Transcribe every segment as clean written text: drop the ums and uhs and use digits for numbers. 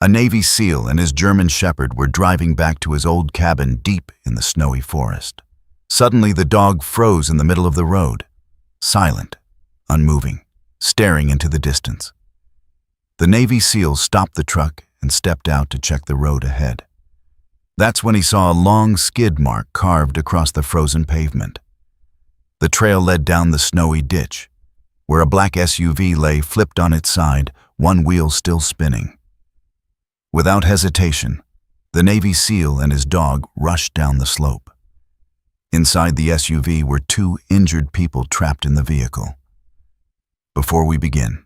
A Navy SEAL and his German Shepherd were driving back to his old cabin deep in the snowy forest. Suddenly, the dog froze in the middle of the road, silent, unmoving, staring into the distance. The Navy SEAL stopped the truck and stepped out to check the road ahead. That's when he saw a long skid mark carved across the frozen pavement. The trail led down the snowy ditch, where a black SUV lay flipped on its side, one wheel still spinning. Without hesitation, the Navy SEAL and his dog rushed down the slope. Inside the SUV were two injured people trapped in the vehicle. Before we begin,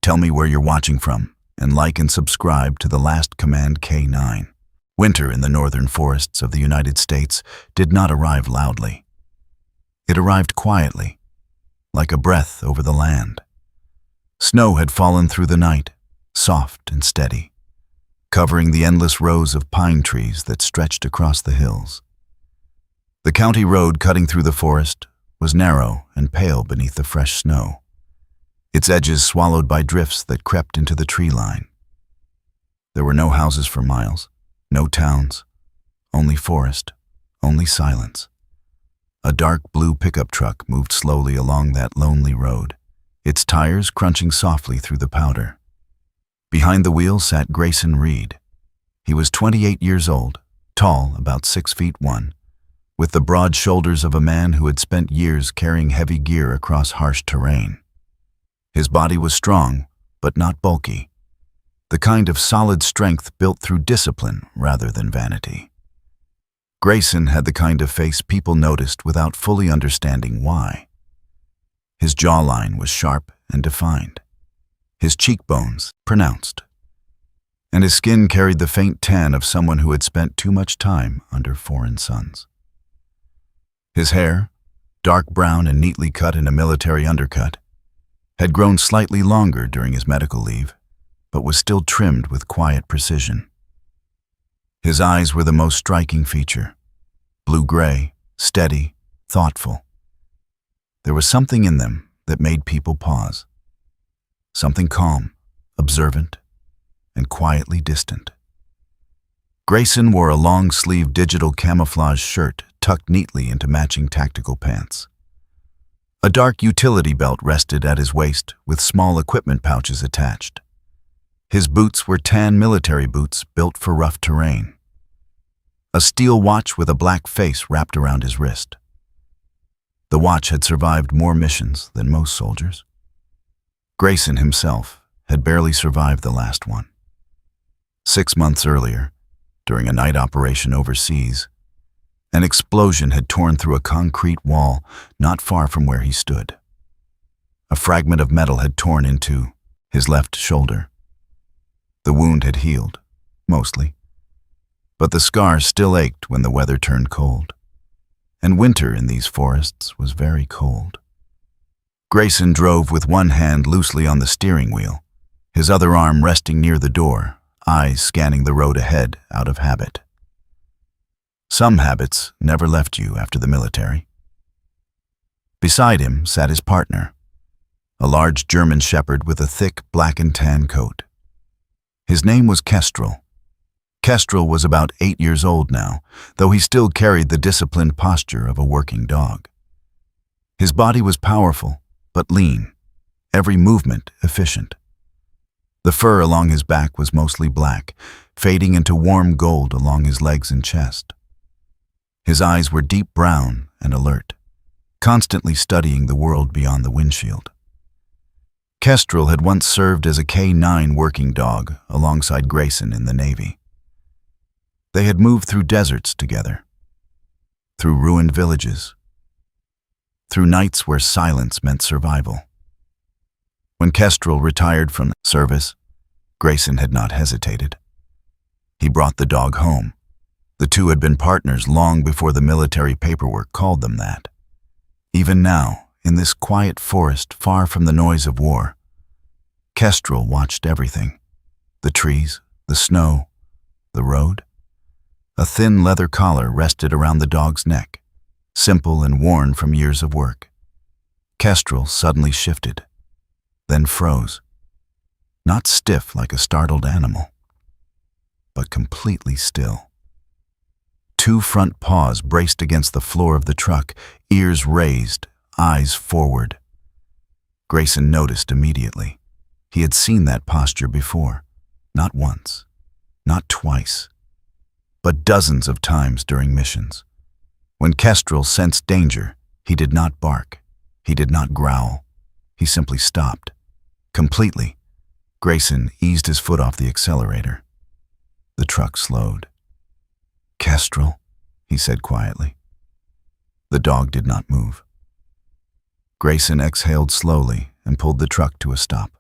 tell me where you're watching from, and like and subscribe to The Last Command K9. Winter in the northern forests of the United States did not arrive loudly. It arrived quietly, like a breath over the land. Snow had fallen through the night, soft and steady, covering the endless rows of pine trees that stretched across the hills. The county road cutting through the forest was narrow and pale beneath the fresh snow, its edges swallowed by drifts that crept into the tree line. There were no houses for miles, no towns, only forest, only silence. A dark blue pickup truck moved slowly along that lonely road, its tires crunching softly through the powder. Behind the wheel sat Grayson Reed. He was 28 years old, tall, about 6'1", with the broad shoulders of a man who had spent years carrying heavy gear across harsh terrain. His body was strong, but not bulky, the kind of solid strength built through discipline rather than vanity. Grayson had the kind of face people noticed without fully understanding why. His jawline was sharp and defined, his cheekbones pronounced, and his skin carried the faint tan of someone who had spent too much time under foreign suns. His hair, dark brown and neatly cut in a military undercut, had grown slightly longer during his medical leave, but was still trimmed with quiet precision. His eyes were the most striking feature, blue-gray, steady, thoughtful. There was something in them that made people pause. Something calm, observant, and quietly distant. Grayson wore a long-sleeved digital camouflage shirt tucked neatly into matching tactical pants. A dark utility belt rested at his waist with small equipment pouches attached. His boots were tan military boots built for rough terrain. A steel watch with a black face wrapped around his wrist. The watch had survived more missions than most soldiers. Grayson himself had barely survived the last one. 6 months earlier, during a night operation overseas, an explosion had torn through a concrete wall not far from where he stood. A fragment of metal had torn into his left shoulder. The wound had healed, mostly, but the scar still ached when the weather turned cold, and winter in these forests was very cold. Grayson drove with one hand loosely on the steering wheel, his other arm resting near the door, eyes scanning the road ahead out of habit. Some habits never left you after the military. Beside him sat his partner, a large German Shepherd with a thick black and tan coat. His name was Kestrel. Kestrel was about 8 years old now, though he still carried the disciplined posture of a working dog. His body was powerful, but lean, every movement efficient. The fur along his back was mostly black, fading into warm gold along his legs and chest. His eyes were deep brown and alert, constantly studying the world beyond the windshield. Kestrel had once served as a K9 working dog alongside Grayson in the Navy. They had moved through deserts together, through ruined villages, through nights where silence meant survival. When Kestrel retired from service, Grayson had not hesitated. He brought the dog home. The two had been partners long before the military paperwork called them that. Even now, in this quiet forest far from the noise of war, Kestrel watched everything: the trees, the snow, the road. A thin leather collar rested around the dog's neck, simple and worn from years of work. Kestrel suddenly shifted, then froze, not stiff like a startled animal, but completely still. Two front paws braced against the floor of the truck, ears raised, eyes forward. Grayson noticed immediately. He had seen that posture before, not once, not twice, but dozens of times during missions. When Kestrel sensed danger, he did not bark, he did not growl, he simply stopped. Completely, Grayson eased his foot off the accelerator. The truck slowed. "Kestrel," he said quietly. The dog did not move. Grayson exhaled slowly and pulled the truck to a stop.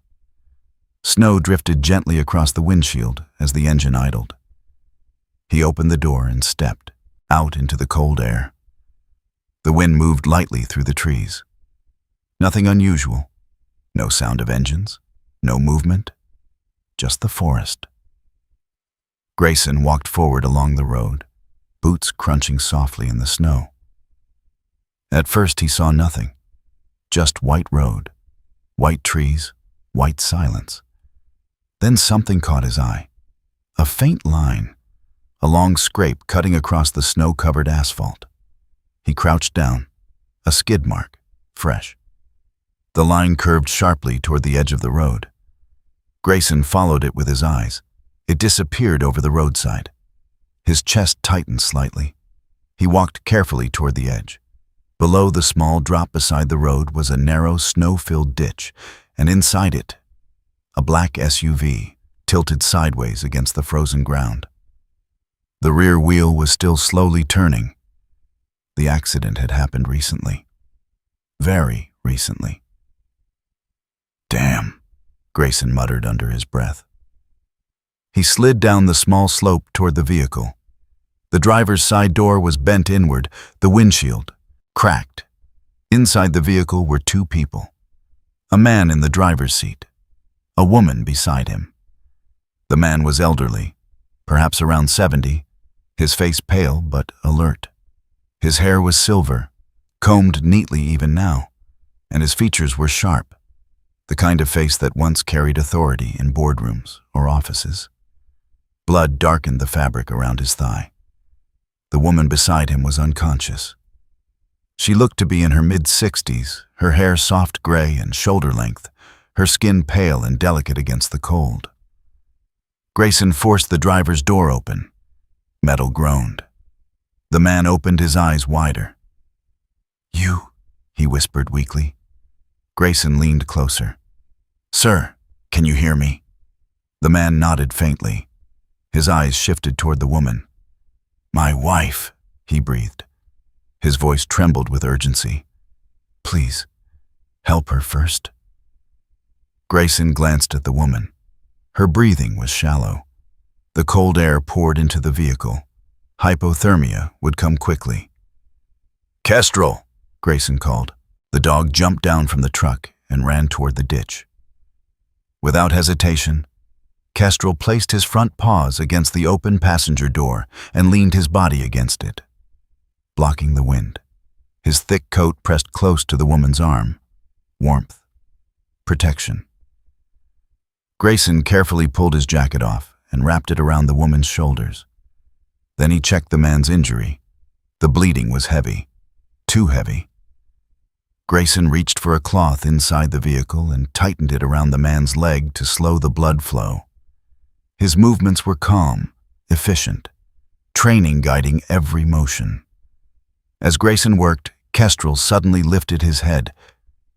Snow drifted gently across the windshield as the engine idled. He opened the door and stepped out into the cold air. The wind moved lightly through the trees. Nothing unusual. No sound of engines, no movement, just the forest. Grayson walked forward along the road, boots crunching softly in the snow. At first he saw nothing, just white road, white trees, white silence. Then something caught his eye. A faint line, a long scrape cutting across the snow-covered asphalt. He crouched down, a skid mark, fresh. The line curved sharply toward the edge of the road. Grayson followed it with his eyes. It disappeared over the roadside. His chest tightened slightly. He walked carefully toward the edge. Below the small drop beside the road was a narrow, snow-filled ditch, and inside it, a black SUV tilted sideways against the frozen ground. The rear wheel was still slowly turning. The accident had happened recently. Very recently. "Damn," Grayson muttered under his breath. He slid down the small slope toward the vehicle. The driver's side door was bent inward, the windshield cracked. Inside the vehicle were two people. A man in the driver's seat, a woman beside him. The man was elderly, perhaps around 70, his face pale but alert. His hair was silver, combed neatly even now, and his features were sharp, the kind of face that once carried authority in boardrooms or offices. Blood darkened the fabric around his thigh. The woman beside him was unconscious. She looked to be in her mid-60s, her hair soft gray and shoulder length, her skin pale and delicate against the cold. Grayson forced the driver's door open. Metal groaned. The man opened his eyes wider. "You," he whispered weakly. Grayson leaned closer. "Sir, can you hear me?" The man nodded faintly. His eyes shifted toward the woman. "My wife," he breathed. His voice trembled with urgency. "Please, help her first." Grayson glanced at the woman. Her breathing was shallow. The cold air poured into the vehicle. Hypothermia would come quickly. "Kestrel," Grayson called. The dog jumped down from the truck and ran toward the ditch. Without hesitation, Kestrel placed his front paws against the open passenger door and leaned his body against it, blocking the wind. His thick coat pressed close to the woman's arm. Warmth. Protection. Grayson carefully pulled his jacket off and wrapped it around the woman's shoulders. Then he checked the man's injury. The bleeding was heavy. Too heavy. Grayson reached for a cloth inside the vehicle and tightened it around the man's leg to slow the blood flow. His movements were calm, efficient, training guiding every motion. As Grayson worked, Kestrel suddenly lifted his head.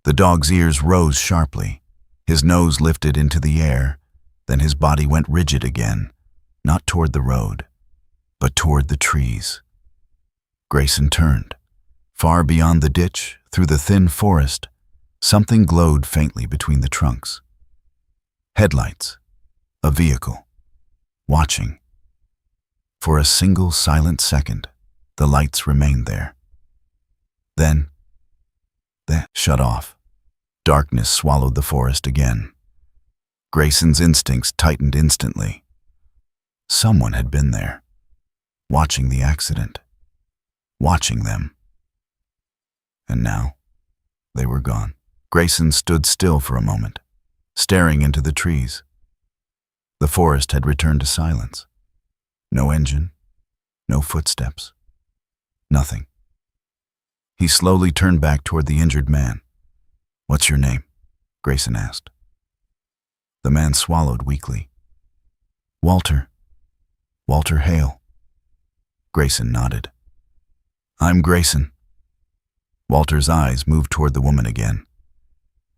The dog's ears rose sharply. His nose lifted into the air. Then his body went rigid again, not toward the road, but toward the trees. Grayson turned. Far beyond the ditch, through the thin forest, something glowed faintly between the trunks. Headlights. A vehicle. Watching. For a single silent second, the lights remained there. Then, they shut off. Darkness swallowed the forest again. Grayson's instincts tightened instantly. Someone had been there, watching the accident, watching them. And now, they were gone. Grayson stood still for a moment, staring into the trees. The forest had returned to silence. No engine, no footsteps, nothing. He slowly turned back toward the injured man. "What's your name?" Grayson asked. The man swallowed weakly. "Walter. Walter Hale." Grayson nodded. "I'm Grayson." Walter's eyes moved toward the woman again.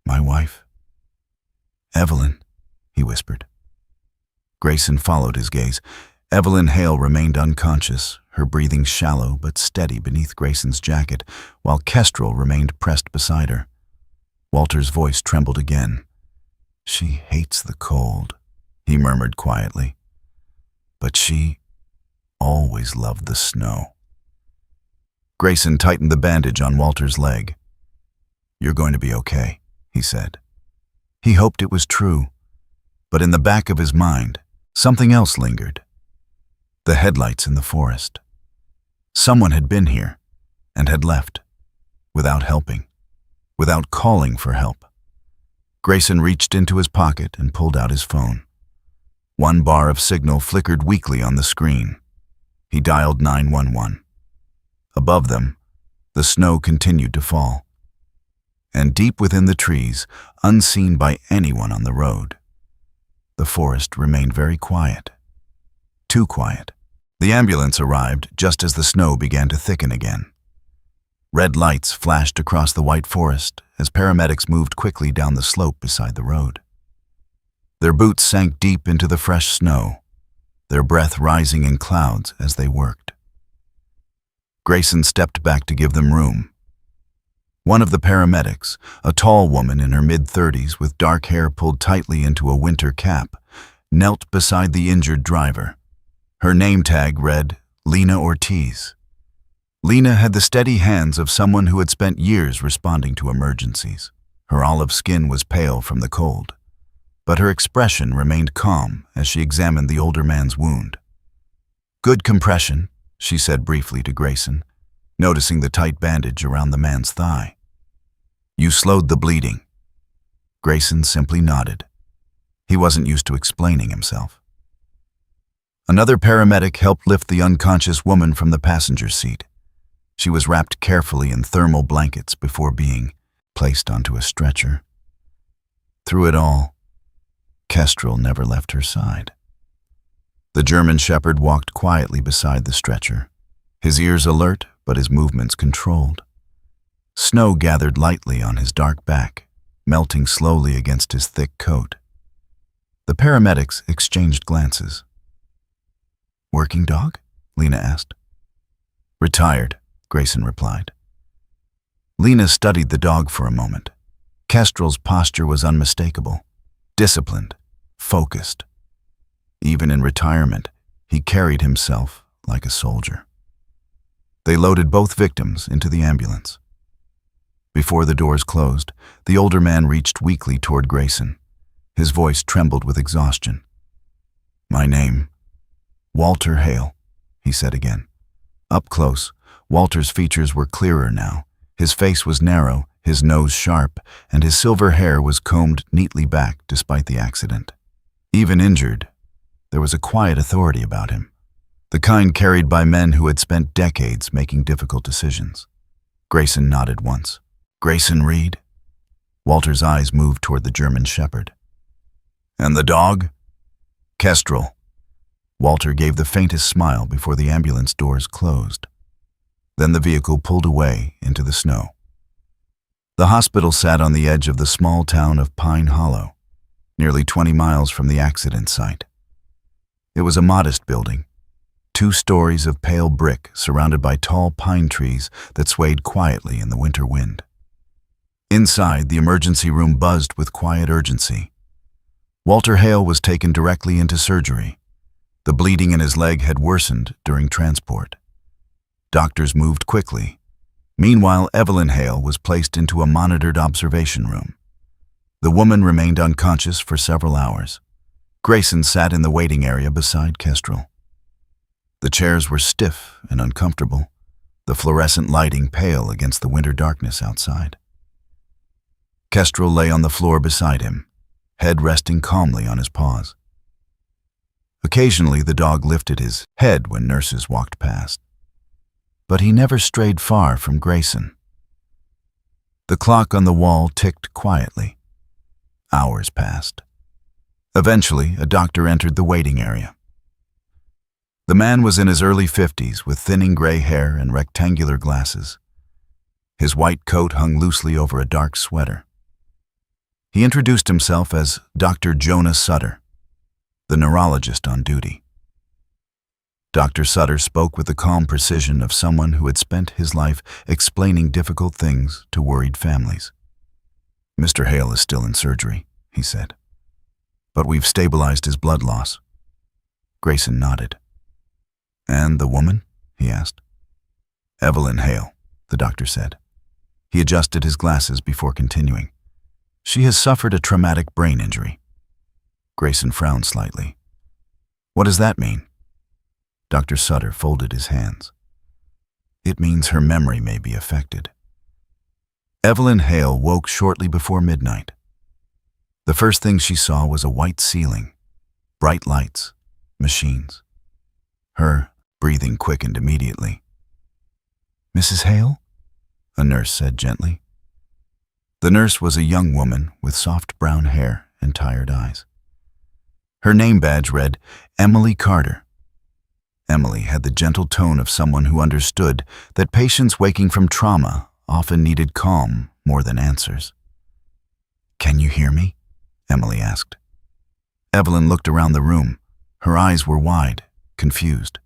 "My wife?" "Evelyn," he whispered. Grayson followed his gaze. Evelyn Hale remained unconscious, her breathing shallow but steady beneath Grayson's jacket, while Kestrel remained pressed beside her. Walter's voice trembled again. "She hates the cold," he murmured quietly. "But she always loved the snow." Grayson tightened the bandage on Walter's leg. "You're going to be okay," he said. He hoped it was true, but in the back of his mind, something else lingered. The headlights in the forest. Someone had been here and had left, without helping, without calling for help. Grayson reached into his pocket and pulled out his phone. One bar of signal flickered weakly on the screen. He dialed 911. Above them, the snow continued to fall. And deep within the trees, unseen by anyone on the road, the forest remained very quiet. Too quiet. The ambulance arrived just as the snow began to thicken again. Red lights flashed across the white forest as paramedics moved quickly down the slope beside the road. Their boots sank deep into the fresh snow, their breath rising in clouds as they worked. Grayson stepped back to give them room. One of the paramedics, a tall woman in her mid-30s with dark hair pulled tightly into a winter cap, knelt beside the injured driver. Her name tag read Lena Ortiz. Lena had the steady hands of someone who had spent years responding to emergencies. Her olive skin was pale from the cold, but her expression remained calm as she examined the older man's wound. "Good compression," she said briefly to Grayson, noticing the tight bandage around the man's thigh. "You slowed the bleeding." Grayson simply nodded. He wasn't used to explaining himself. Another paramedic helped lift the unconscious woman from the passenger seat. She was wrapped carefully in thermal blankets before being placed onto a stretcher. Through it all, Kestrel never left her side. The German Shepherd walked quietly beside the stretcher, his ears alert but his movements controlled. Snow gathered lightly on his dark back, melting slowly against his thick coat. The paramedics exchanged glances. "Working dog?" Lena asked. "Retired," Grayson replied. Lena studied the dog for a moment. Kestrel's posture was unmistakable, disciplined, focused. Even in retirement, he carried himself like a soldier. They loaded both victims into the ambulance. Before the doors closed, the older man reached weakly toward Grayson. His voice trembled with exhaustion. "My name, Walter Hale," he said again. Up close, Walter's features were clearer now. His face was narrow, his nose sharp, and his silver hair was combed neatly back despite the accident. Even injured, there was a quiet authority about him, the kind carried by men who had spent decades making difficult decisions. Grayson nodded once. "Grayson Reed?" Walter's eyes moved toward the German Shepherd. "And the dog?" "Kestrel." Walter gave the faintest smile before the ambulance doors closed. Then the vehicle pulled away into the snow. The hospital sat on the edge of the small town of Pine Hollow, nearly 20 miles from the accident site. It was a modest building, 2 stories of pale brick surrounded by tall pine trees that swayed quietly in the winter wind. Inside, the emergency room buzzed with quiet urgency. Walter Hale was taken directly into surgery. The bleeding in his leg had worsened during transport. Doctors moved quickly. Meanwhile, Evelyn Hale was placed into a monitored observation room. The woman remained unconscious for several hours. Grayson sat in the waiting area beside Kestrel. The chairs were stiff and uncomfortable, the fluorescent lighting pale against the winter darkness outside. Kestrel lay on the floor beside him, head resting calmly on his paws. Occasionally, the dog lifted his head when nurses walked past. But he never strayed far from Grayson. The clock on the wall ticked quietly. Hours passed. Eventually, a doctor entered the waiting area. The man was in his early 50s with thinning gray hair and rectangular glasses. His white coat hung loosely over a dark sweater. He introduced himself as Dr. Jonah Sutter, the neurologist on duty. Dr. Sutter spoke with the calm precision of someone who had spent his life explaining difficult things to worried families. "Mr. Hale is still in surgery," he said. "But we've stabilized his blood loss." Grayson nodded. "And the woman?" he asked. "Evelyn Hale," the doctor said. He adjusted his glasses before continuing. "She has suffered a traumatic brain injury." Grayson frowned slightly. "What does that mean?" Dr. Sutter folded his hands. "It means her memory may be affected." Evelyn Hale woke shortly before midnight. The first thing she saw was a white ceiling, bright lights, machines. Her breathing quickened immediately. "Mrs. Hale?" a nurse said gently. The nurse was a young woman with soft brown hair and tired eyes. Her name badge read Emily Carter. Emily had the gentle tone of someone who understood that patients waking from trauma often needed calm more than answers. "Can you hear me?" Emily asked. Evelyn looked around the room. Her eyes were wide, confused.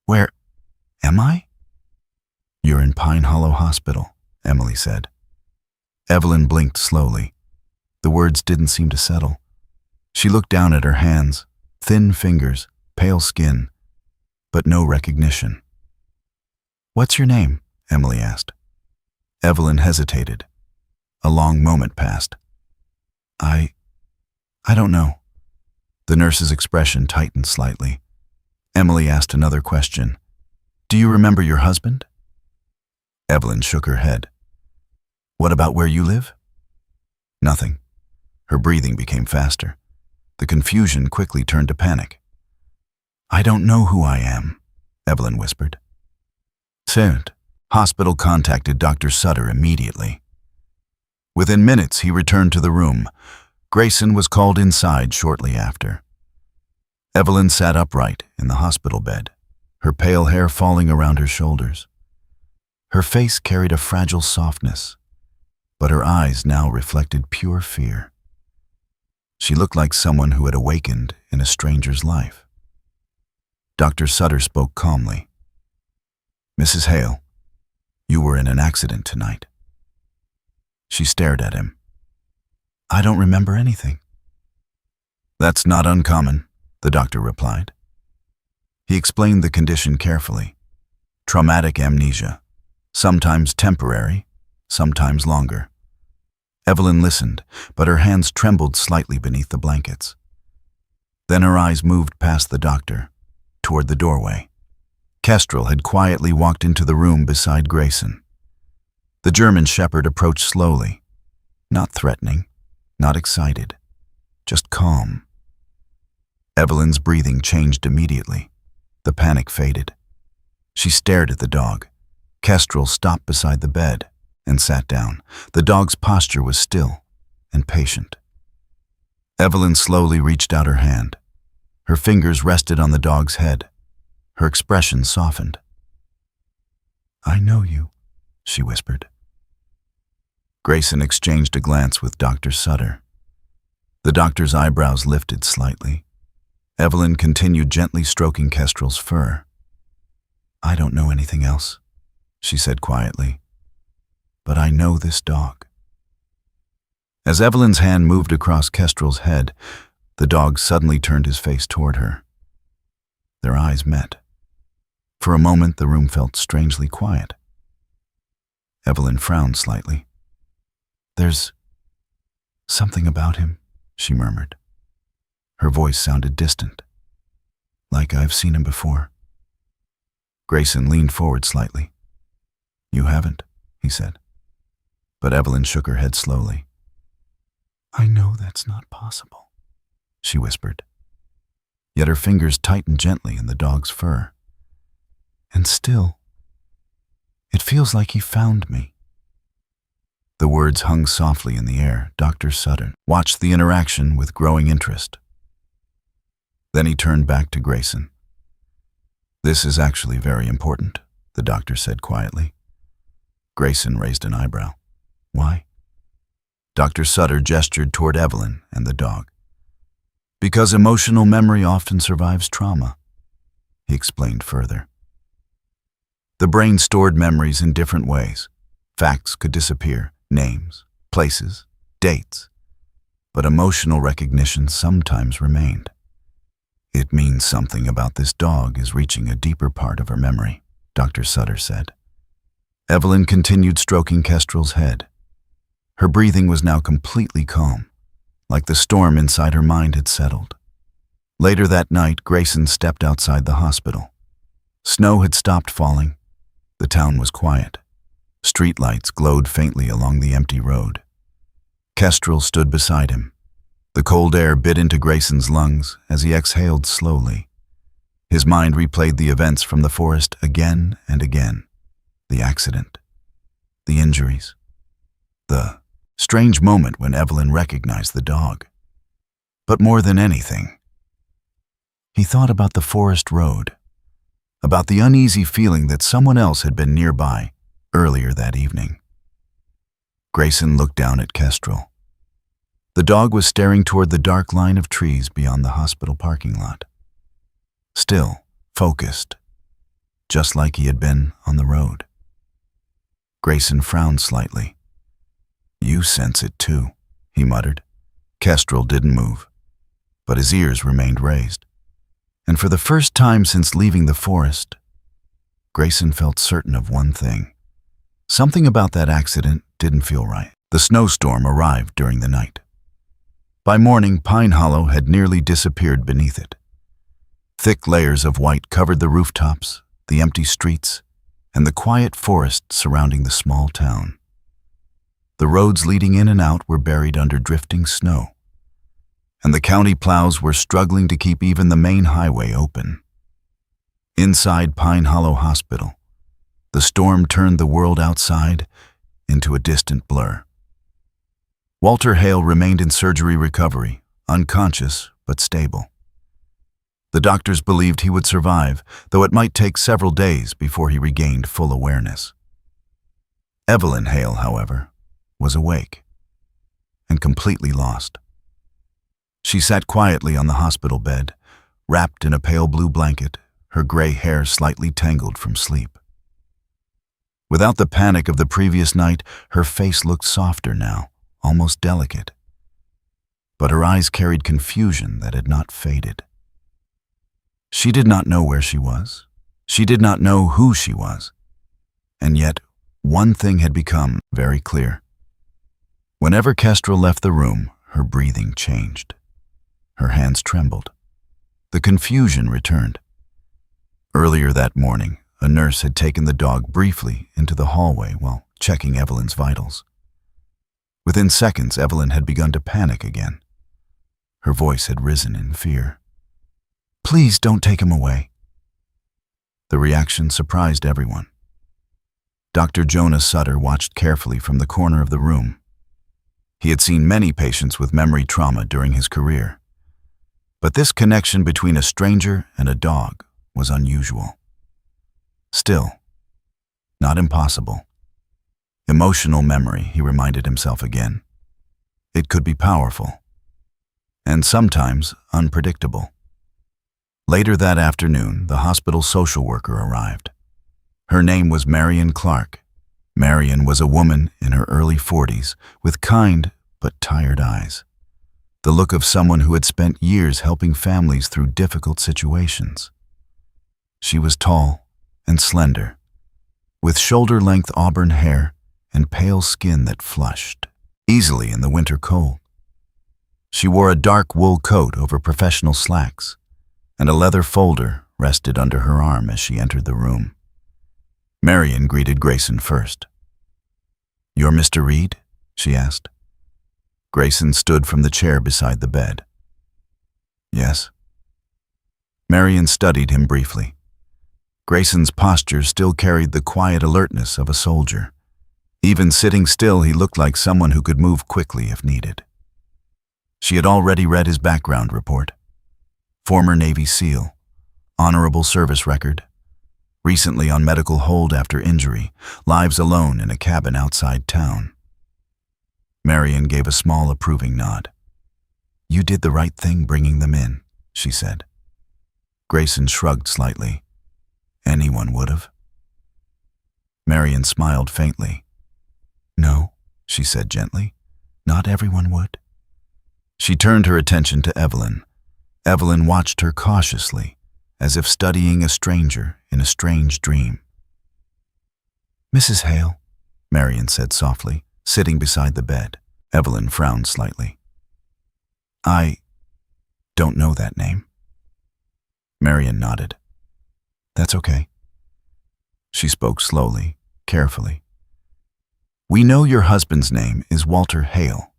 "Where am I?" "You're in Pine Hollow Hospital," Emily said. Evelyn blinked slowly. The words didn't seem to settle. She looked down at her hands, thin fingers, pale skin, but no recognition. "What's your name?" Emily asked. Evelyn hesitated. A long moment passed. I don't know." The nurse's expression tightened slightly. Emily asked another question. "Do you remember your husband?" Evelyn shook her head. "What about where you live?" Nothing. Her breathing became faster. The confusion quickly turned to panic. "I don't know who I am," Evelyn whispered. Soon, hospital contacted Dr. Sutter immediately. Within minutes, he returned to the room. Grayson was called inside shortly after. Evelyn sat upright in the hospital bed, her pale hair falling around her shoulders. Her face carried a fragile softness, but her eyes now reflected pure fear. She looked like someone who had awakened in a stranger's life. Dr. Sutter spoke calmly. "Mrs. Hale, you were in an accident tonight." She stared at him. "I don't remember anything." "That's not uncommon," the doctor replied. He explained the condition carefully. Traumatic amnesia, sometimes temporary, sometimes longer. Evelyn listened, but her hands trembled slightly beneath the blankets. Then her eyes moved past the doctor, toward the doorway. Kestrel had quietly walked into the room beside Grayson. The German Shepherd approached slowly, not threatening, not excited, just calm. Evelyn's breathing changed immediately. The panic faded. She stared at the dog. Kestrel stopped beside the bed and sat down. The dog's posture was still and patient. Evelyn slowly reached out her hand. Her fingers rested on the dog's head. Her expression softened. "I know you," she whispered. Grayson exchanged a glance with Dr. Sutter. The doctor's eyebrows lifted slightly. Evelyn continued gently stroking Kestrel's fur. "I don't know anything else," she said quietly, "but I know this dog." As Evelyn's hand moved across Kestrel's head, the dog suddenly turned his face toward her. Their eyes met. For a moment, the room felt strangely quiet. Evelyn frowned slightly. "There's something about him," she murmured. Her voice sounded distant, like I've seen him before. Grayson leaned forward slightly. "You haven't," he said. But Evelyn shook her head slowly. "I know that's not possible," she whispered. yet her fingers tightened gently in the dog's fur. "And still, it feels like he found me." The words hung softly in the air. Dr. Sutter watched the interaction with growing interest. Then he turned back to Grayson. "This is actually very important," the doctor said quietly. Grayson raised an eyebrow. "Why?" Dr. Sutter gestured toward Evelyn and the dog. "Because emotional memory often survives trauma," he explained further. The brain stored memories in different ways. Facts could disappear, names, places, dates, but emotional recognition sometimes remained. "It means something about this dog is reaching a deeper part of her memory," Dr. Sutter said. Evelyn continued stroking Kestrel's head. Her breathing was now completely calm, like the storm inside her mind had settled. Later that night, Grayson stepped outside the hospital. Snow had stopped falling. The town was quiet. Streetlights glowed faintly along the empty road. Kestrel stood beside him. The cold air bit into Grayson's lungs as he exhaled slowly. His mind replayed the events from the forest again and again. The accident, the injuries, the strange moment when Evelyn recognized the dog. But more than anything, he thought about the forest road, about the uneasy feeling that someone else had been nearby earlier that evening. Grayson looked down at Kestrel. The dog was staring toward the dark line of trees beyond the hospital parking lot. Still, focused, just like he had been on the road. Grayson frowned slightly. "You sense it too," he muttered. Kestrel didn't move, but his ears remained raised. And for the first time since leaving the forest, Grayson felt certain of one thing. Something about that accident didn't feel right. The snowstorm arrived during the night. By morning, Pine Hollow had nearly disappeared beneath it. Thick layers of white covered the rooftops, the empty streets, and the quiet forest surrounding the small town. The roads leading in and out were buried under drifting snow, and the county plows were struggling to keep even the main highway open. Inside Pine Hollow Hospital, the storm turned the world outside into a distant blur. Walter Hale remained in surgery recovery, unconscious but stable. The doctors believed he would survive, though it might take several days before he regained full awareness. Evelyn Hale, however, was awake and completely lost. She sat quietly on the hospital bed, wrapped in a pale blue blanket, her gray hair slightly tangled from sleep. Without the panic of the previous night, her face looked softer now, almost delicate. But her eyes carried confusion that had not faded. She did not know where she was. She did not know who she was. And yet, one thing had become very clear. Whenever Kestrel left the room, her breathing changed. Her hands trembled. The confusion returned. Earlier that morning, a nurse had taken the dog briefly into the hallway while checking Evelyn's vitals. Within seconds, Evelyn had begun to panic again. Her voice had risen in fear. "Please don't take him away." The reaction surprised everyone. Dr. Jonah Sutter watched carefully from the corner of the room. He had seen many patients with memory trauma during his career. But this connection between a stranger and a dog was unusual. Still, not impossible. Emotional memory, he reminded himself again. It could be powerful, and sometimes unpredictable. Later that afternoon, the hospital social worker arrived. Her name was Marion Clark. Marion was a woman in her early 40s with kind but tired eyes, the look of someone who had spent years helping families through difficult situations. She was tall and slender, with shoulder-length auburn hair and pale skin that flushed easily in the winter cold. She wore a dark wool coat over professional slacks, and a leather folder rested under her arm as she entered the room. Marion greeted Grayson first. "You're Mr. Reed?" she asked. Grayson stood from the chair beside the bed. "Yes." Marion studied him briefly. Grayson's posture still carried the quiet alertness of a soldier. Even sitting still, he looked like someone who could move quickly if needed. She had already read his background report. Former Navy SEAL, honorable service record, recently on medical hold after injury, lives alone in a cabin outside town. Marion gave a small approving nod. "You did the right thing bringing them in," she said. Grayson shrugged slightly. "Anyone would have." Marion smiled faintly. "No," she said gently, "not everyone would." She turned her attention to Evelyn. Evelyn watched her cautiously, as if studying a stranger in a strange dream. "Mrs. Hale," Marion said softly, sitting beside the bed. Evelyn frowned slightly. "I don't know that name." Marion nodded. "That's okay." She spoke slowly, carefully. "We know your husband's name is Walter Hale.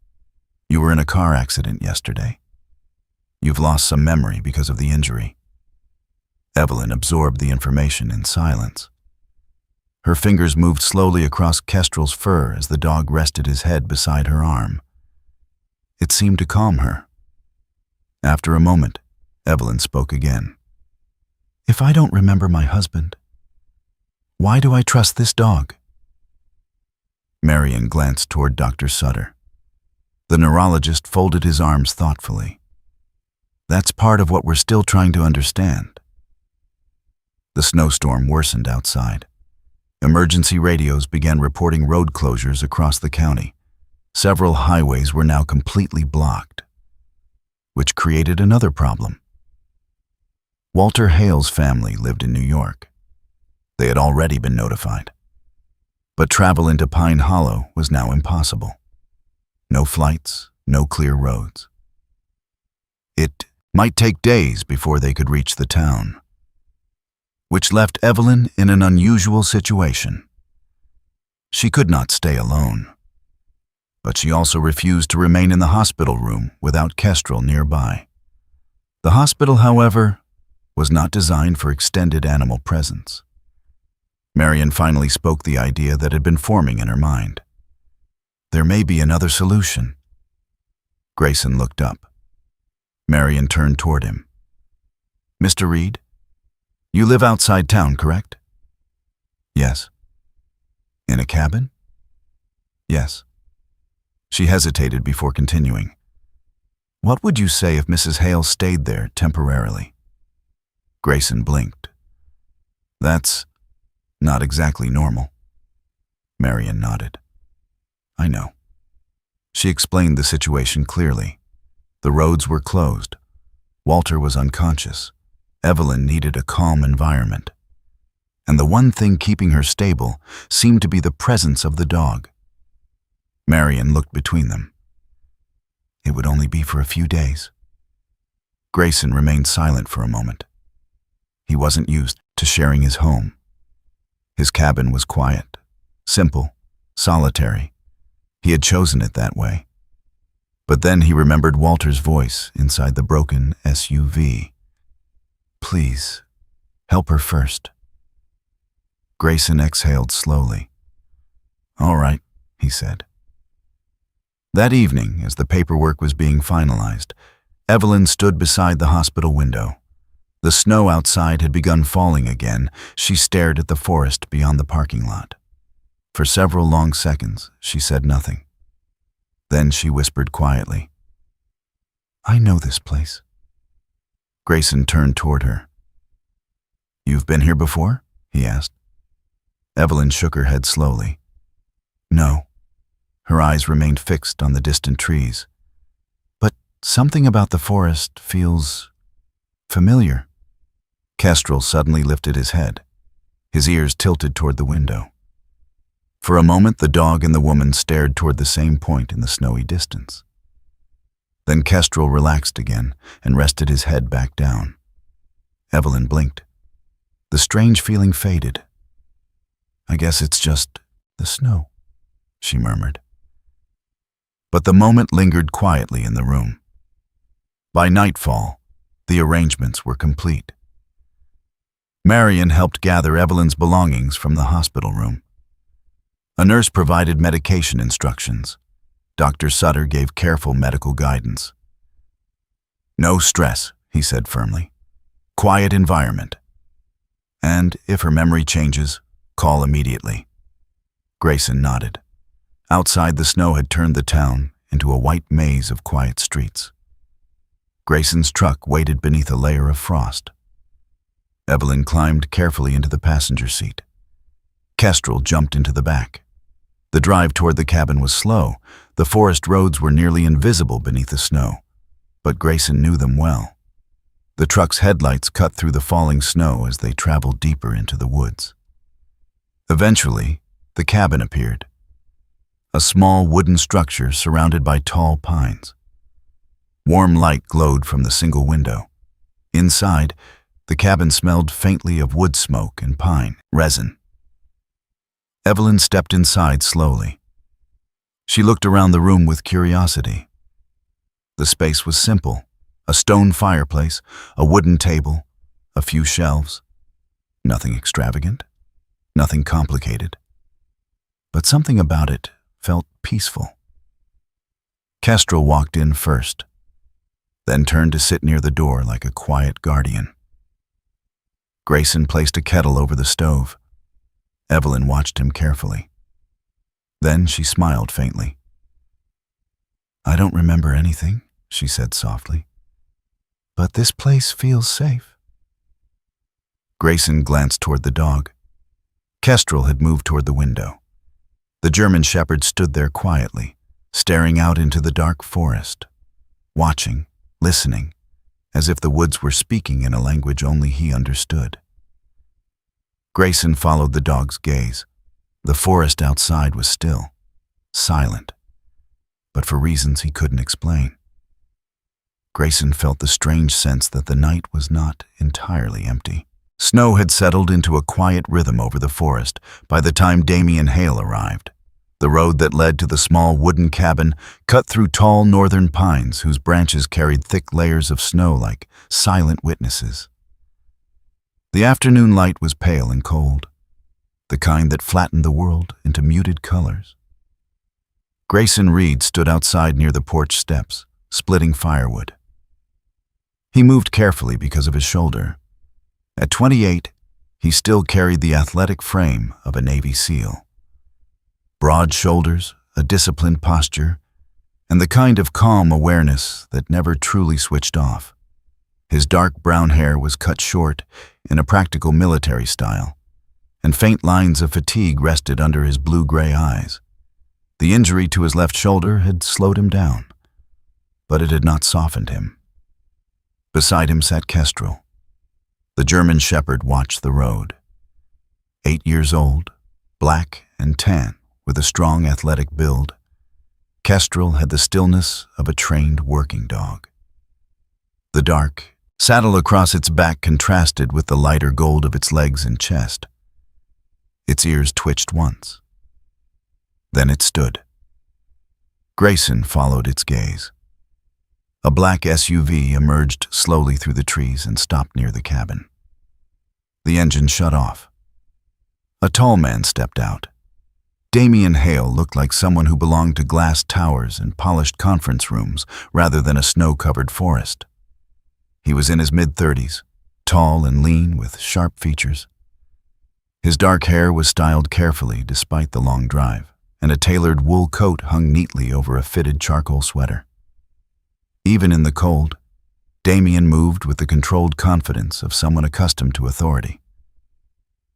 You were in a car accident yesterday. You've lost some memory because of the injury." Evelyn absorbed the information in silence. Her fingers moved slowly across Kestrel's fur as the dog rested his head beside her arm. It seemed to calm her. After a moment, Evelyn spoke again. "If I don't remember my husband, why do I trust this dog?" Marion glanced toward Dr. Sutter. The neurologist folded his arms thoughtfully. "That's part of what we're still trying to understand." The snowstorm worsened outside. Emergency radios began reporting road closures across the county. Several highways were now completely blocked, which created another problem. Walter Hale's family lived in New York. They had already been notified. But travel into Pine Hollow was now impossible. No flights, no clear roads. It might take days before they could reach the town, which left Evelyn in an unusual situation. She could not stay alone, but she also refused to remain in the hospital room without Kestrel nearby. The hospital, however, was not designed for extended animal presence. Marion finally spoke the idea that had been forming in her mind. "There may be another solution." Grayson looked up. Marion turned toward him. "Mr. Reed? You live outside town, correct?" "Yes." "In a cabin?" "Yes." She hesitated before continuing. "What would you say if Mrs. Hale stayed there temporarily?" Grayson blinked. "That's not exactly normal." Marion nodded. "I know." She explained the situation clearly. The roads were closed. Walter was unconscious. Evelyn needed a calm environment. And the one thing keeping her stable seemed to be the presence of the dog. Marion looked between them. "It would only be for a few days." Grayson remained silent for a moment. He wasn't used to sharing his home. His cabin was quiet, simple, solitary. He had chosen it that way. But then he remembered Walter's voice inside the broken SUV. "Please, help her first." Grayson exhaled slowly. "All right," he said. That evening, as the paperwork was being finalized, Evelyn stood beside the hospital window. The snow outside had begun falling again. She stared at the forest beyond the parking lot. For several long seconds, she said nothing. Then she whispered quietly, "I know this place." Grayson turned toward her. "You've been here before?" he asked. Evelyn shook her head slowly. "No." Her eyes remained fixed on the distant trees. "But something about the forest feels familiar." Kestrel suddenly lifted his head. His ears tilted toward the window. For a moment, the dog and the woman stared toward the same point in the snowy distance. Then Kestrel relaxed again and rested his head back down. Evelyn blinked. The strange feeling faded. "I guess it's just the snow," she murmured. But the moment lingered quietly in the room. By nightfall, The arrangements were complete. Marion helped gather Evelyn's belongings from the hospital room. A nurse provided medication instructions. Dr. Sutter gave careful medical guidance. "No stress," he said firmly. "Quiet environment. And if her memory changes, call immediately." Grayson nodded. Outside, the snow had turned the town into a white maze of quiet streets. Grayson's truck waited beneath a layer of frost. Evelyn climbed carefully into the passenger seat. Kestrel jumped into the back. The drive toward the cabin was slow. The forest roads were nearly invisible beneath the snow, but Grayson knew them well. The truck's headlights cut through the falling snow as they traveled deeper into the woods. Eventually, the cabin appeared. A small wooden structure surrounded by tall pines. Warm light glowed from the single window. Inside, the cabin smelled faintly of wood smoke and pine resin. Evelyn stepped inside slowly. She looked around the room with curiosity. The space was simple: a stone fireplace, a wooden table, a few shelves. Nothing extravagant, nothing complicated. But something about it felt peaceful. Kestrel walked in first, then turned to sit near the door like a quiet guardian. Grayson placed a kettle over the stove. Evelyn watched him carefully. Then she smiled faintly. "I don't remember anything," she said softly. "But this place feels safe." Grayson glanced toward the dog. Kestrel had moved toward the window. The German Shepherd stood there quietly, staring out into the dark forest, watching, listening, as if the woods were speaking in a language only he understood. Grayson followed the dog's gaze. The forest outside was still, silent, but for reasons he couldn't explain. Grayson felt the strange sense that the night was not entirely empty. Snow had settled into a quiet rhythm over the forest by the time Damien Hale arrived. The road that led to the small wooden cabin cut through tall northern pines whose branches carried thick layers of snow like silent witnesses. The afternoon light was pale and cold, the kind that flattened the world into muted colors. Grayson Reed stood outside near the porch steps, splitting firewood. He moved carefully because of his shoulder. At 28, he still carried the athletic frame of a Navy SEAL. Broad shoulders, a disciplined posture, and the kind of calm awareness that never truly switched off. His dark brown hair was cut short in a practical military style, and faint lines of fatigue rested under his blue-gray eyes. The injury to his left shoulder had slowed him down, but it had not softened him. Beside him sat Kestrel. The German Shepherd watched the road. 8 years old, black and tan, with a strong athletic build, Kestrel had the stillness of a trained working dog. The dark saddle across its back contrasted with the lighter gold of its legs and chest. Its ears twitched once. Then it stood. Grayson followed its gaze. A black SUV emerged slowly through the trees and stopped near the cabin. The engine shut off. A tall man stepped out. Damien Hale looked like someone who belonged to glass towers and polished conference rooms rather than a snow-covered forest. He was in his mid-30s, tall and lean with sharp features. His dark hair was styled carefully despite the long drive, and a tailored wool coat hung neatly over a fitted charcoal sweater. Even in the cold, Damien moved with the controlled confidence of someone accustomed to authority.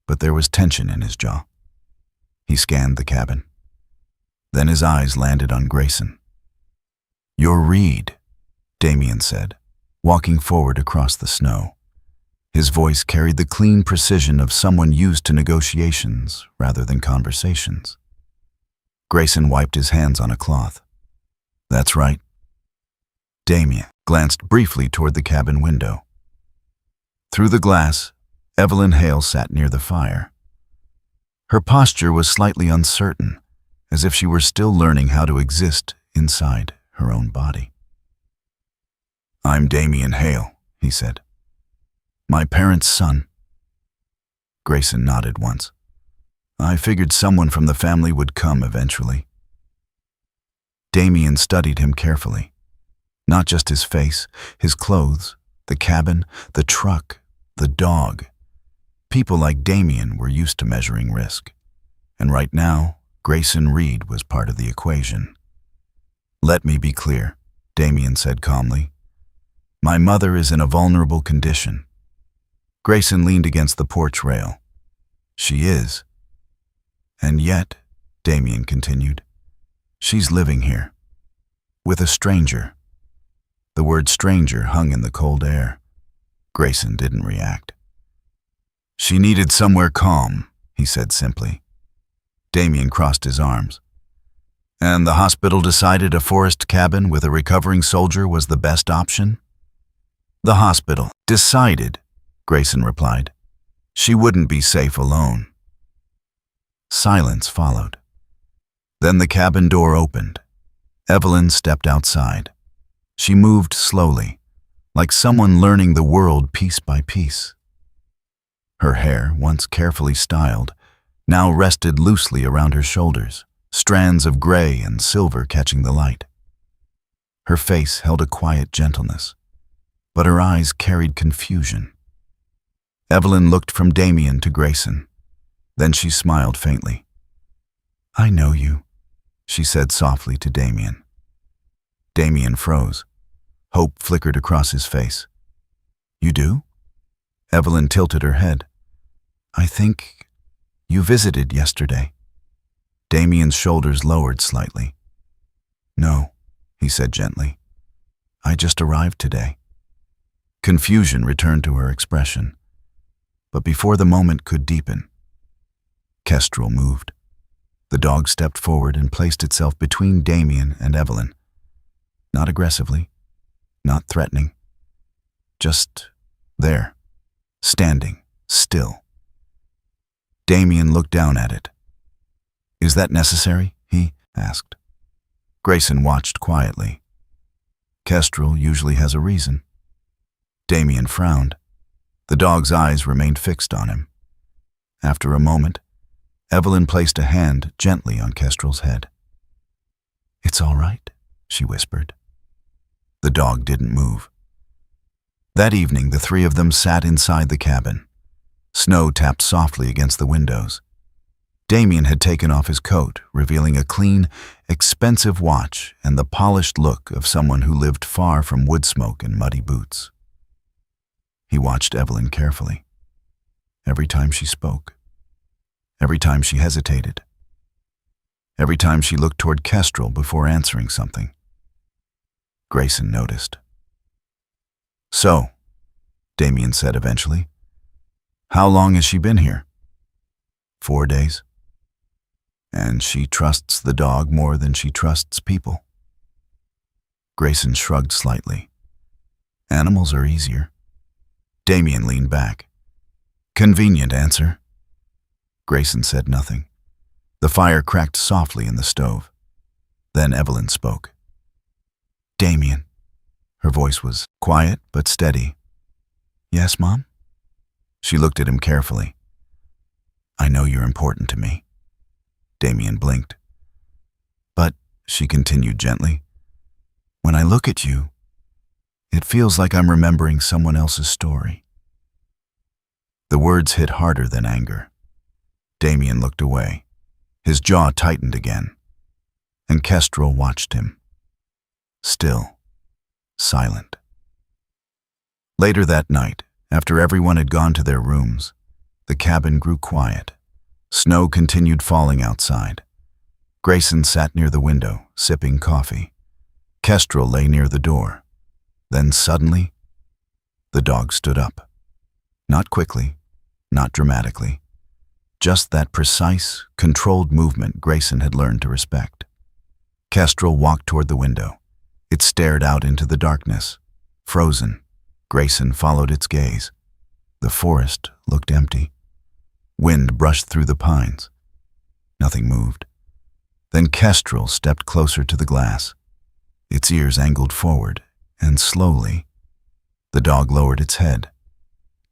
But there was tension in his jaw. He scanned the cabin. Then his eyes landed on Grayson. "You're Reed," Damien said, walking forward across the snow. His voice carried the clean precision of someone used to negotiations rather than conversations. Grayson wiped his hands on a cloth. "That's right." Damien glanced briefly toward the cabin window. Through the glass, Evelyn Hale sat near the fire. Her posture was slightly uncertain, as if she were still learning how to exist inside her own body. "I'm Damien Hale," he said. My parents' son. Grayson nodded once. I figured someone from the family would come eventually. Damien studied him carefully. Not just his face, his clothes, the cabin, the truck, the dog. People like Damien were used to measuring risk. And right now, Grayson Reed was part of the equation. Let me be clear, Damien said calmly. My mother is in a vulnerable condition. Grayson leaned against the porch rail. She is. And yet, Damien continued, she's living here. With a stranger. The word stranger hung in the cold air. Grayson didn't react. She needed somewhere calm, he said simply. Damien crossed his arms. And the hospital decided a forest cabin with a recovering soldier was the best option? The hospital decided, Grayson replied. She wouldn't be safe alone. Silence followed. Then the cabin door opened. Evelyn stepped outside. She moved slowly, like someone learning the world piece by piece. Her hair, once carefully styled, now rested loosely around her shoulders, strands of gray and silver catching the light. Her face held a quiet gentleness, but her eyes carried confusion. Evelyn looked from Damien to Grayson. Then she smiled faintly. I know you, she said softly to Damien. Damien froze. Hope flickered across his face. You do? Evelyn tilted her head. I think you visited yesterday. Damien's shoulders lowered slightly. No, he said gently. I just arrived today. Confusion returned to her expression. But before the moment could deepen, Kestrel moved. The dog stepped forward and placed itself between Damien and Evelyn. Not aggressively, not threatening. Just there, standing, still. Damien looked down at it. Is that necessary? He asked. Grayson watched quietly. Kestrel usually has a reason. Damien frowned. The dog's eyes remained fixed on him. After a moment, Evelyn placed a hand gently on Kestrel's head. It's all right, she whispered. The dog didn't move. That evening, the three of them sat inside the cabin. Snow tapped softly against the windows. Damien had taken off his coat, revealing a clean, expensive watch and the polished look of someone who lived far from wood smoke and muddy boots. He watched Evelyn carefully. Every time she spoke. Every time she hesitated. Every time she looked toward Kestrel before answering something. Grayson noticed. So, Damien said eventually, how long has she been here? 4 days. And she trusts the dog more than she trusts people. Grayson shrugged slightly. Animals are easier. Damien leaned back. Convenient answer. Grayson said nothing. The fire cracked softly in the stove. Then Evelyn spoke. Damien. Her voice was quiet but steady. Yes, Mom? She looked at him carefully. I know you're important to me. Damien blinked. But, she continued gently, when I look at you, it feels like I'm remembering someone else's story. The words hit harder than anger. Damien looked away. His jaw tightened again. And Kestrel watched him. Still. Silent. Later that night, after everyone had gone to their rooms, the cabin grew quiet. Snow continued falling outside. Grayson sat near the window, sipping coffee. Kestrel lay near the door. Then suddenly, the dog stood up. Not quickly, not dramatically. Just that precise, controlled movement Grayson had learned to respect. Kestrel walked toward the window. It stared out into the darkness. Frozen, Grayson followed its gaze. The forest looked empty. Wind brushed through the pines. Nothing moved. Then Kestrel stepped closer to the glass. Its ears angled forward, and slowly, The dog lowered its head,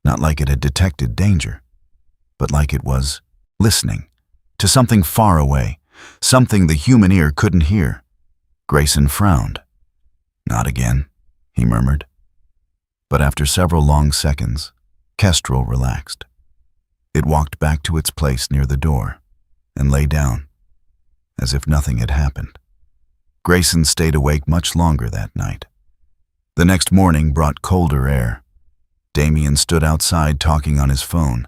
not like it had detected danger, but like it was listening to something far away, something the human ear couldn't hear. Grayson frowned. "Not again," he murmured. But after several long seconds, Kestrel relaxed. It walked back to its place near the door and lay down, as if nothing had happened. Grayson stayed awake much longer that night. The next morning brought colder air. Damien stood outside talking on his phone.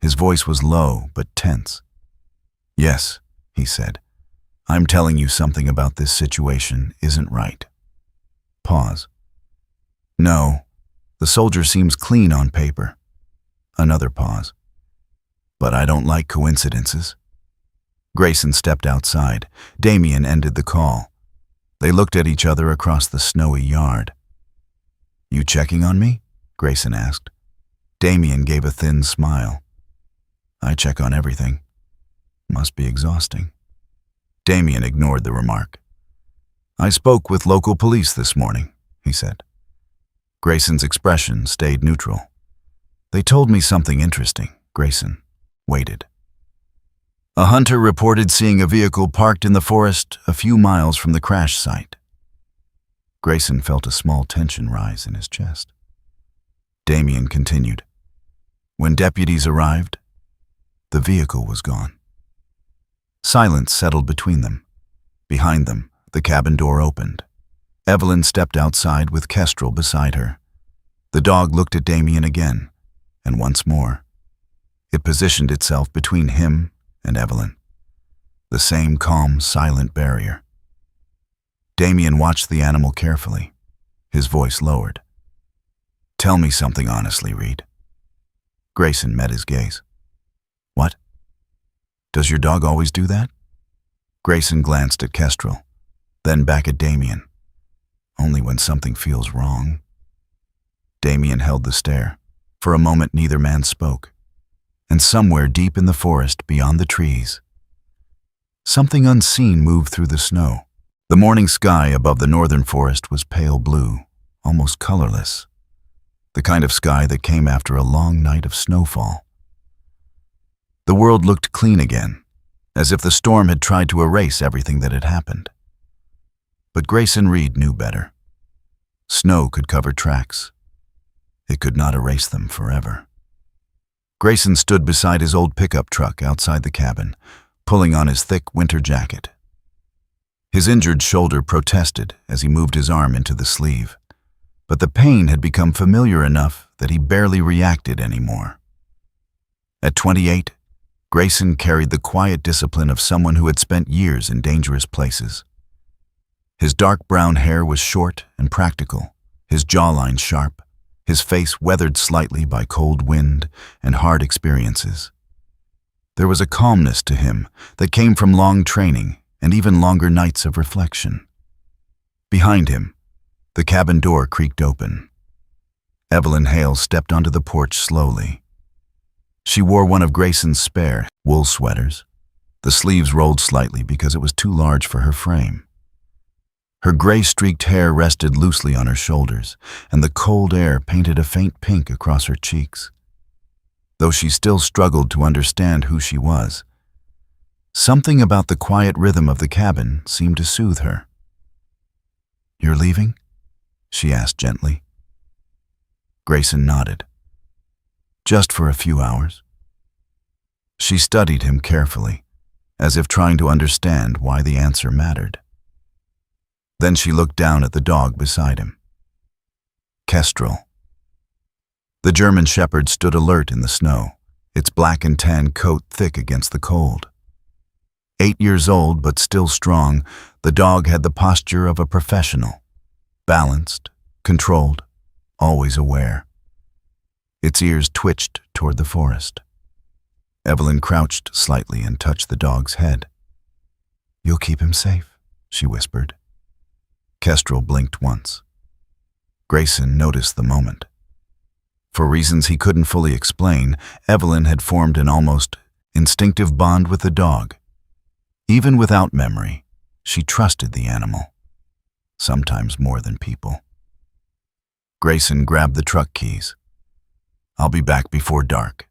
His voice was low but tense. "Yes," he said, "I'm telling you something about this situation isn't right." Pause. "No, the soldier seems clean on paper." Another pause. "But I don't like coincidences." Grayson stepped outside. Damien ended the call. They looked at each other across the snowy yard. "You checking on me?" Grayson asked. Damien gave a thin smile. "I check on everything. Must be exhausting." Damien ignored the remark. "I spoke with local police this morning," he said. Grayson's expression stayed neutral. "They told me something interesting." Grayson waited. "A hunter reported seeing a vehicle parked in the forest a few miles from the crash site." Grayson felt a small tension rise in his chest. Damien continued. "When deputies arrived, the vehicle was gone." Silence settled between them. Behind them, the cabin door opened. Evelyn stepped outside with Kestrel beside her. The dog looked at Damien again, and once more. It positioned itself between him and Evelyn. The same calm, silent barrier. Damien watched the animal carefully. His voice lowered. "Tell me something honestly, Reed." Grayson met his gaze. "What? Does your dog always do that?" Grayson glanced at Kestrel, then back at Damien. "Only when something feels wrong." Damien held the stare. For a moment neither man spoke. And somewhere deep in the forest, beyond the trees, something unseen moved through the snow. The morning sky above the northern forest was pale blue, almost colorless. The kind of sky that came after a long night of snowfall. The world looked clean again, as if the storm had tried to erase everything that had happened. But Grayson Reed knew better. Snow could cover tracks. It could not erase them forever. Grayson stood beside his old pickup truck outside the cabin, pulling on his thick winter jacket. His injured shoulder protested as he moved his arm into the sleeve, but the pain had become familiar enough that he barely reacted anymore. At 28, Grayson carried the quiet discipline of someone who had spent years in dangerous places. His dark brown hair was short and practical, his jawline sharp, his face weathered slightly by cold wind and hard experiences. There was a calmness to him that came from long training and even longer nights of reflection. Behind him, the cabin door creaked open. Evelyn Hale stepped onto the porch slowly. She wore one of Grayson's spare wool sweaters. The sleeves rolled slightly because it was too large for her frame. Her gray-streaked hair rested loosely on her shoulders, and the cold air painted a faint pink across her cheeks. Though she still struggled to understand who she was, something about the quiet rhythm of the cabin seemed to soothe her. "You're leaving?" she asked gently. Grayson nodded. "Just for a few hours." She studied him carefully, as if trying to understand why the answer mattered. Then she looked down at the dog beside him. Kestrel. The German Shepherd stood alert in the snow, its black and tan coat thick against the cold. 8 years old but still strong, the dog had the posture of a professional, balanced, controlled, always aware. Its ears twitched toward the forest. Evelyn crouched slightly and touched the dog's head. "You'll keep him safe," she whispered. Kestrel blinked once. Grayson noticed the moment. For reasons he couldn't fully explain, Evelyn had formed an almost instinctive bond with the dog. Even without memory, she trusted the animal, sometimes more than people. Grayson grabbed the truck keys. "I'll be back before dark."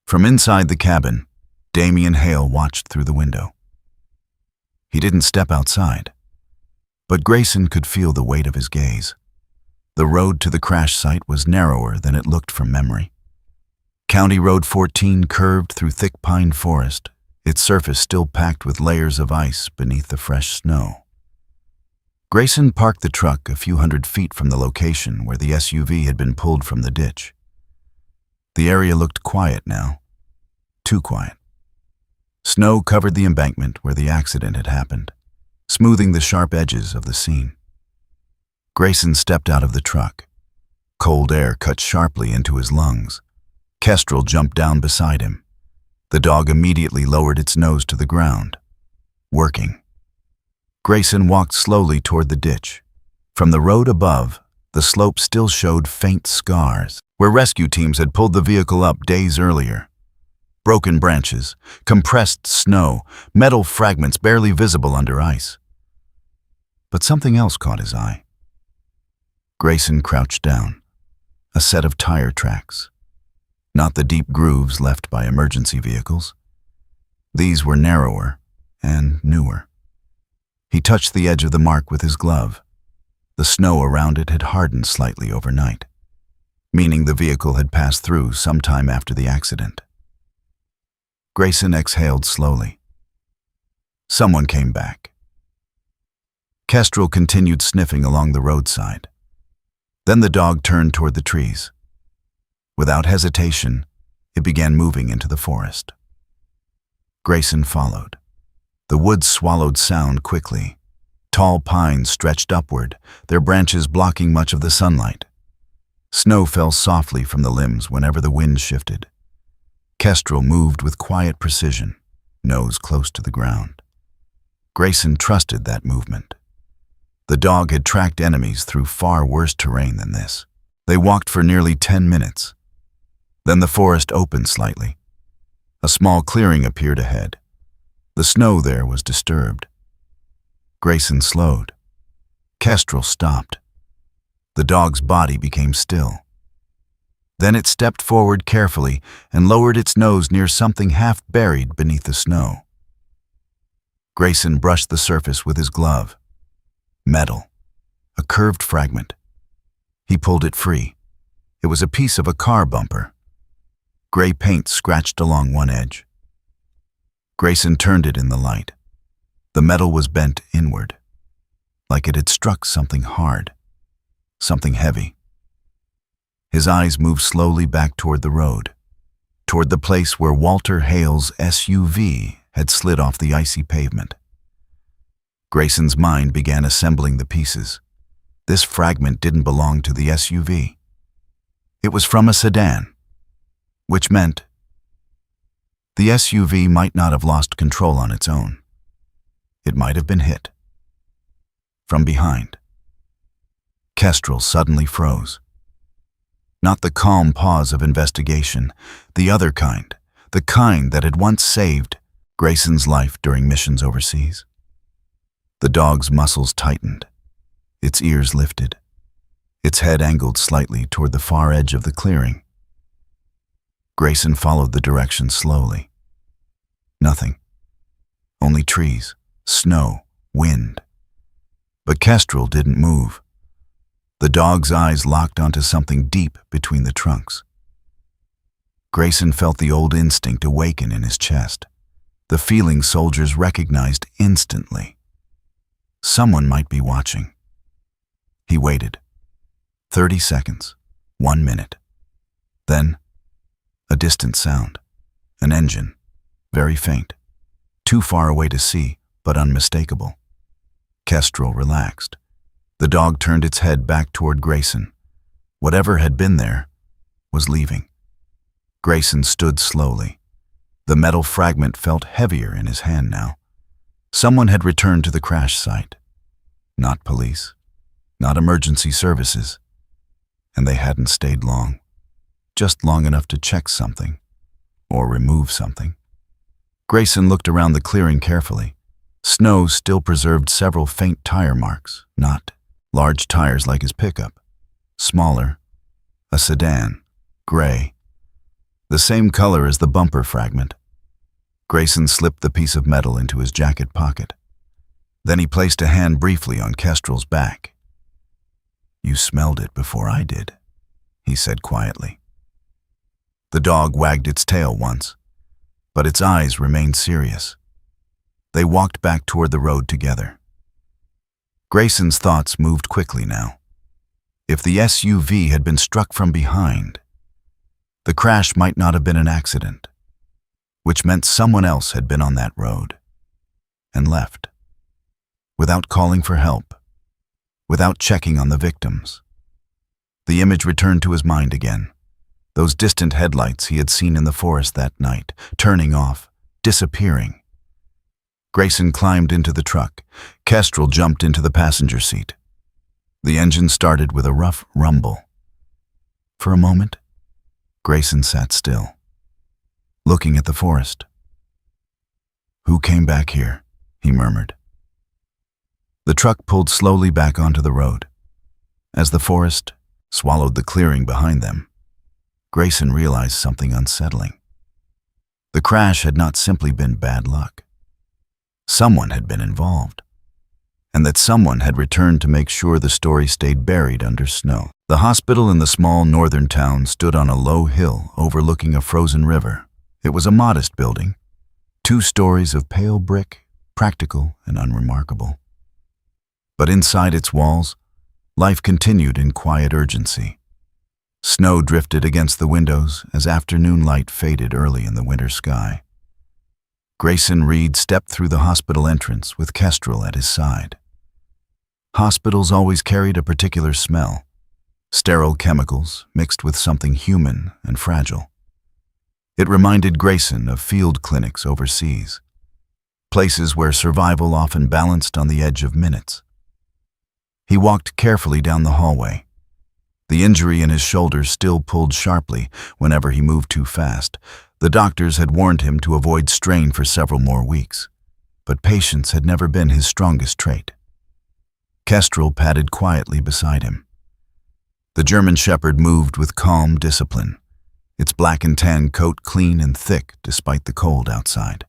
From inside the cabin, Damian Hale watched through the window. He didn't step outside, but Grayson could feel the weight of his gaze. The road to the crash site was narrower than it looked from memory. County Road 14 curved through thick pine forest, its surface still packed with layers of ice beneath the fresh snow. Grayson parked the truck a few hundred feet from the location where the SUV had been pulled from the ditch. The area looked quiet now, too quiet. Snow covered the embankment where the accident had happened, smoothing the sharp edges of the scene. Grayson stepped out of the truck. Cold air cut sharply into his lungs. Kestrel jumped down beside him. The dog immediately lowered its nose to the ground. Working. Grayson walked slowly toward the ditch. From the road above, the slope still showed faint scars, where rescue teams had pulled the vehicle up days earlier. Broken branches, compressed snow, metal fragments barely visible under ice. But something else caught his eye. Grayson crouched down. A set of tire tracks. Not the deep grooves left by emergency vehicles. These were narrower and newer. He touched the edge of the mark with his glove. The snow around it had hardened slightly overnight, meaning the vehicle had passed through sometime after the accident. Grayson exhaled slowly. Someone came back. Kestrel continued sniffing along the roadside. Then the dog turned toward the trees. Without hesitation, it began moving into the forest. Grayson followed. The woods swallowed sound quickly. Tall pines stretched upward, their branches blocking much of the sunlight. Snow fell softly from the limbs whenever the wind shifted. Kestrel moved with quiet precision, nose close to the ground. Grayson trusted that movement. The dog had tracked enemies through far worse terrain than this. They walked for nearly 10 minutes. Then the forest opened slightly. A small clearing appeared ahead. The snow there was disturbed. Grayson slowed. Kestrel stopped. The dog's body became still. Then it stepped forward carefully and lowered its nose near something half buried beneath the snow. Grayson brushed the surface with his glove. Metal. A curved fragment. He pulled it free. It was a piece of a car bumper. Gray paint scratched along one edge. Grayson turned it in the light. The metal was bent inward, like it had struck something hard, something heavy. His eyes moved slowly back toward the road, toward the place where Walter Hale's SUV had slid off the icy pavement. Grayson's mind began assembling the pieces. This fragment didn't belong to the SUV. It was from a sedan, which meant the SUV might not have lost control on its own. It might have been hit. From behind. Kestrel suddenly froze. Not the calm pause of investigation, the other kind, the kind that had once saved Grayson's life during missions overseas. The dog's muscles tightened. Its ears lifted. Its head angled slightly toward the far edge of the clearing. Grayson followed the direction slowly. Nothing. Only trees, snow, wind. But Kestrel didn't move. The dog's eyes locked onto something deep between the trunks. Grayson felt the old instinct awaken in his chest, the feeling soldiers recognized instantly. Someone might be watching. He waited. 30 seconds, 1 minute. Then, a distant sound. An engine, very faint, too far away to see, but unmistakable. Kestrel relaxed. The dog turned its head back toward Grayson. Whatever had been there was leaving. Grayson stood slowly. The metal fragment felt heavier in his hand now. Someone had returned to the crash site. Not police, not emergency services. And they hadn't stayed long. Just long enough to check something, or remove something. Grayson looked around the clearing carefully. Snow still preserved several faint tire marks, not large tires like his pickup. smaller, a sedan, gray, the same color as the bumper fragment. Grayson slipped the piece of metal into his jacket pocket. Then he placed a hand briefly on Kestrel's back. "You smelled it before I did," he said quietly. The dog wagged its tail once, but its eyes remained serious. They walked back toward the road together. Grayson's thoughts moved quickly now. If the SUV had been struck from behind, the crash might not have been an accident, which meant someone else had been on that road and left, without calling for help, without checking on the victims. The image returned to his mind again. Those distant headlights he had seen in the forest that night, turning off, disappearing. Grayson climbed into the truck. Kestrel jumped into the passenger seat. The engine started with a rough rumble. For a moment, Grayson sat still, looking at the forest. "Who came back here?" he murmured. The truck pulled slowly back onto the road. As the forest swallowed the clearing behind them, Grayson realized something unsettling. The crash had not simply been bad luck. Someone had been involved, and that someone had returned to make sure the story stayed buried under snow. The hospital in the small northern town stood on a low hill overlooking a frozen river. It was a modest building, 2 stories of pale brick, practical and unremarkable. But inside its walls, life continued in quiet urgency. Snow drifted against the windows as afternoon light faded early in the winter sky. Grayson Reed stepped through the hospital entrance with Kestrel at his side. Hospitals always carried a particular smell, sterile chemicals mixed with something human and fragile. It reminded Grayson of field clinics overseas, places where survival often balanced on the edge of minutes. He walked carefully down the hallway. The injury in his shoulder still pulled sharply whenever he moved too fast. The doctors had warned him to avoid strain for several more weeks, but patience had never been his strongest trait. Kestrel padded quietly beside him. The German Shepherd moved with calm discipline, its black and tan coat clean and thick despite the cold outside.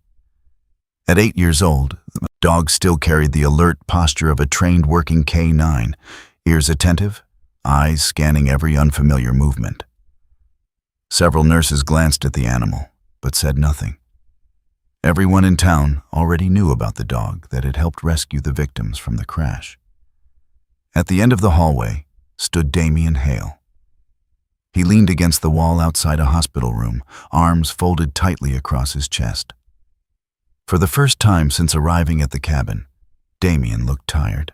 At 8 years old, the dog still carried the alert posture of a trained working K9, ears attentive, eyes scanning every unfamiliar movement. Several nurses glanced at the animal, but said nothing. Everyone in town already knew about the dog that had helped rescue the victims from the crash. At the end of the hallway stood Damien Hale. He leaned against the wall outside a hospital room, arms folded tightly across his chest. For the first time since arriving at the cabin, Damien looked tired.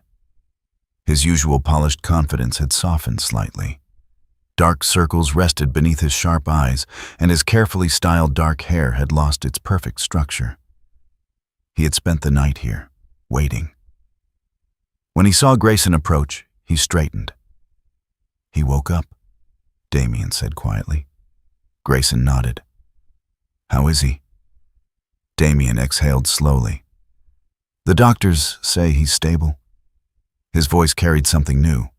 His usual polished confidence had softened slightly. Dark circles rested beneath his sharp eyes, and his carefully styled dark hair had lost its perfect structure. He had spent the night here, waiting. When he saw Grayson approach, he straightened. "He woke up," Damien said quietly. Grayson nodded. "How is he?" Damien exhaled slowly. "The doctors say he's stable." His voice carried something new,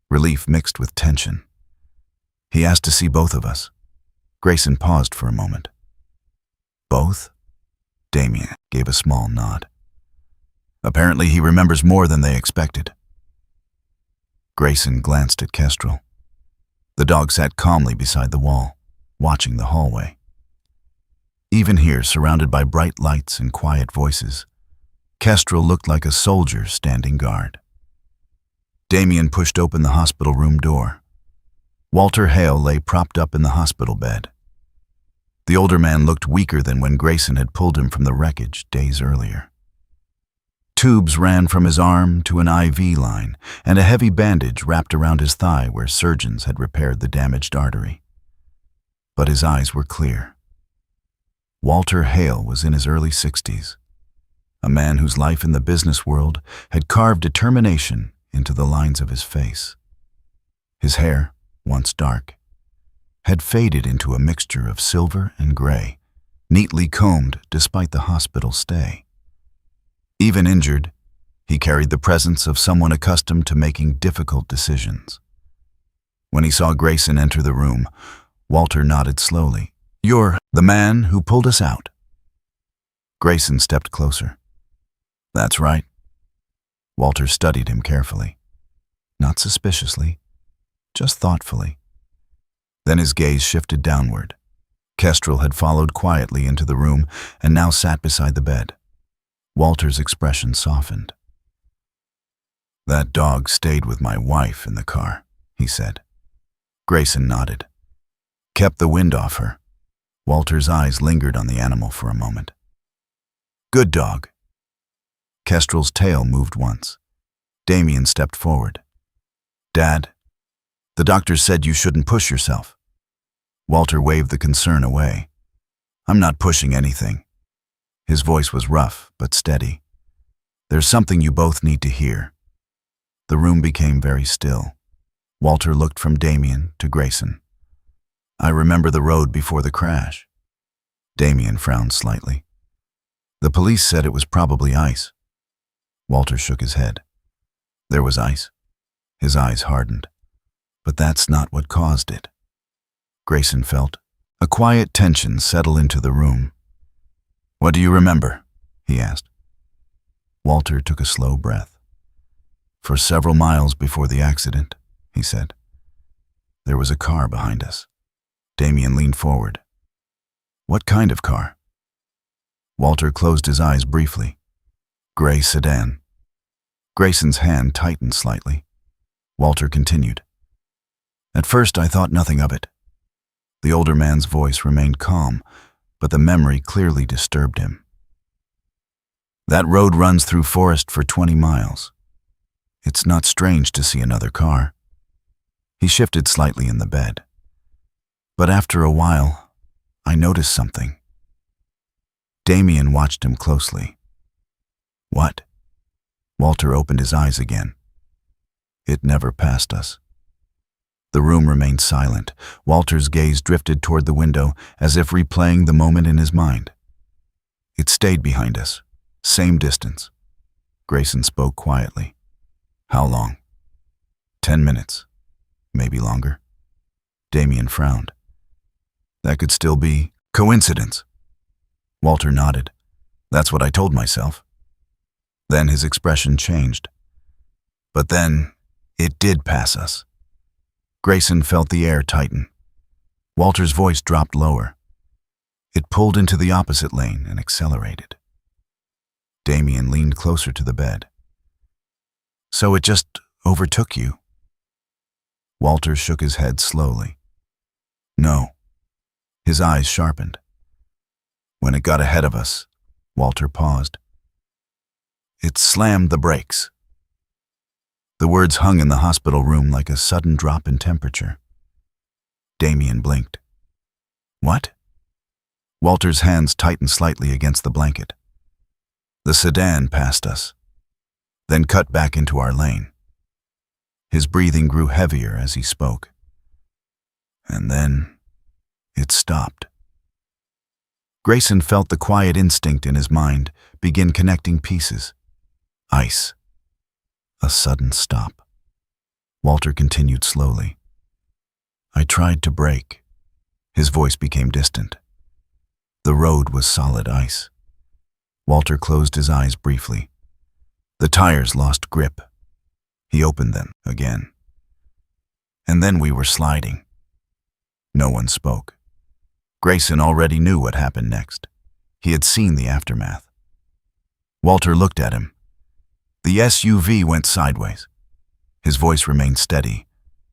relief mixed with tension. "He asked to see both of us." Grayson paused for a moment. "Both?" Damien gave a small nod. "Apparently he remembers more than they expected." Grayson glanced at Kestrel. The dog sat calmly beside the wall, watching the hallway. Even here, surrounded by bright lights and quiet voices, Kestrel looked like a soldier standing guard. Damien pushed open the hospital room door. Walter Hale lay propped up in the hospital bed. The older man looked weaker than when Grayson had pulled him from the wreckage days earlier. Tubes ran from his arm to an IV line, and a heavy bandage wrapped around his thigh where surgeons had repaired the damaged artery. But his eyes were clear. Walter Hale was in his early 60s, a man whose life in the business world had carved determination into the lines of his face. His hair, once dark, had faded into a mixture of silver and gray, neatly combed despite the hospital stay. Even injured, he carried the presence of someone accustomed to making difficult decisions. When he saw Grayson enter the room, Walter nodded slowly. "You're the man who pulled us out." Grayson stepped closer. "That's right." Walter studied him carefully. Not suspiciously, just thoughtfully. Then his gaze shifted downward. Kestrel had followed quietly into the room and now sat beside the bed. Walter's expression softened. "That dog stayed with my wife in the car," he said. Grayson nodded. "Kept the wind off her." Walter's eyes lingered on the animal for a moment. "Good dog." Kestrel's tail moved once. Damien stepped forward. "Dad, the doctor said you shouldn't push yourself." Walter waved the concern away. "I'm not pushing anything." His voice was rough but steady. "There's something you both need to hear." The room became very still. Walter looked from Damien to Grayson. "I remember the road before the crash." Damien frowned slightly. "The police said it was probably ice." Walter shook his head. "There was ice." His eyes hardened. "But that's not what caused it." Grayson felt a quiet tension settle into the room. "What do you remember?" he asked. Walter took a slow breath. "For several miles before the accident," he said, "there was a car behind us." Damien leaned forward. "What kind of car?" Walter closed his eyes briefly. "Gray sedan." Grayson's hand tightened slightly. Walter continued. "At first I thought nothing of it." The older man's voice remained calm, but the memory clearly disturbed him. "That road runs through forest for 20 miles. It's not strange to see another car." He shifted slightly in the bed. "But after a while, I noticed something." Damien watched him closely. "What?" Walter opened his eyes again. "It never passed us." The room remained silent. Walter's gaze drifted toward the window, as if replaying the moment in his mind. "It stayed behind us. Same distance." Grayson spoke quietly. "How long?" 10 minutes. Maybe longer." Damien frowned. "That could still be coincidence." Walter nodded. "That's what I told myself." Then his expression changed. "But then, it did pass us." Grayson felt the air tighten. Walter's voice dropped lower. "It pulled into the opposite lane and accelerated." Damien leaned closer to the bed. "So it just overtook you?" Walter shook his head slowly. "No." His eyes sharpened. "When it got ahead of us," Walter paused, "it slammed the brakes." The words hung in the hospital room like a sudden drop in temperature. Damien blinked. "What?" Walter's hands tightened slightly against the blanket. "The sedan passed us, then cut back into our lane." His breathing grew heavier as he spoke. "And then it stopped." Grayson felt the quiet instinct in his mind begin connecting pieces. Ice. A sudden stop. Walter continued slowly. "I tried to brake." His voice became distant. The road was solid ice. Walter closed his eyes briefly. The tires lost grip. He opened them again. And then we were sliding. No one spoke. Grayson already knew what happened next. He had seen the aftermath. Walter looked at him. The SUV went sideways. His voice remained steady,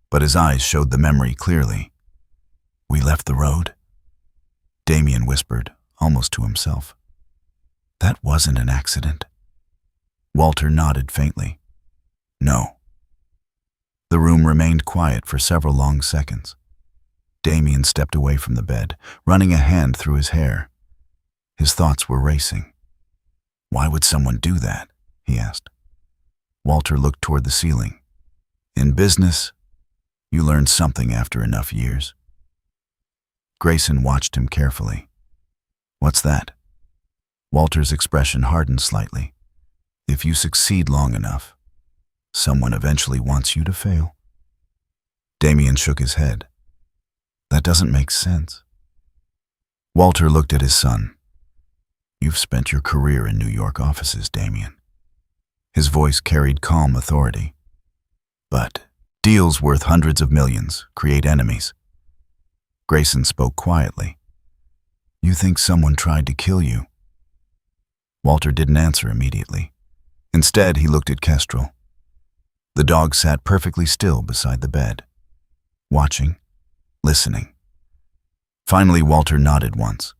but his eyes showed the memory clearly. "We left the road?" Damien whispered, almost to himself. "That wasn't an accident." Walter nodded faintly. "No." The room remained quiet for several long seconds. Damien stepped away from the bed, running a hand through his hair. His thoughts were racing. "Why would someone do that?" he asked. Walter looked toward the ceiling. "In business, you learn something after enough years." Grayson watched him carefully. "What's that?" Walter's expression hardened slightly. "If you succeed long enough, someone eventually wants you to fail." Damien shook his head. That doesn't make sense. Walter looked at his son. You've spent your career in New York offices, Damien. His voice carried calm authority. But deals worth hundreds of millions create enemies. Grayson spoke quietly. You think someone tried to kill you? Walter didn't answer immediately. Instead, he looked at Kestrel. The dog sat perfectly still beside the bed, watching, listening. Finally, Walter nodded once.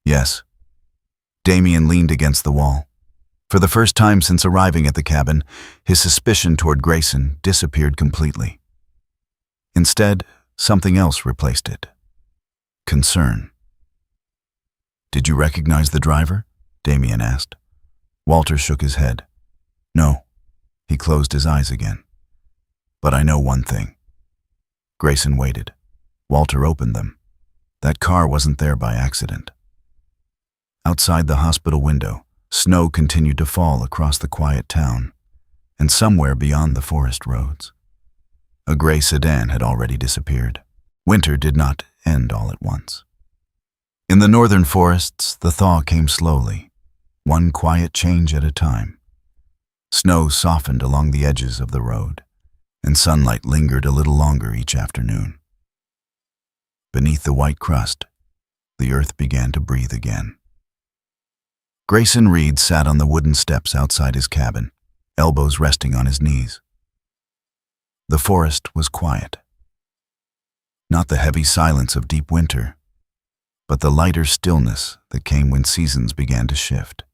Yes. Damien leaned against the wall. For the first time since arriving at the cabin, his suspicion toward Grayson disappeared completely. Instead, something else replaced it. Concern. Did you recognize the driver? Damien asked. Walter shook his head. No. He closed his eyes again. But I know one thing. Grayson waited. Walter opened them. That car wasn't there by accident. Outside the hospital window, snow continued to fall across the quiet town, and somewhere beyond the forest roads. A gray sedan had already disappeared. Winter did not end all at once. In the northern forests, the thaw came slowly, one quiet change at a time. Snow softened along the edges of the road, and sunlight lingered a little longer each afternoon. Beneath the white crust, the earth began to breathe again. Grayson Reed sat on the wooden steps outside his cabin, elbows resting on his knees. The forest was quiet. Not the heavy silence of deep winter, but the lighter stillness that came when seasons began to shift.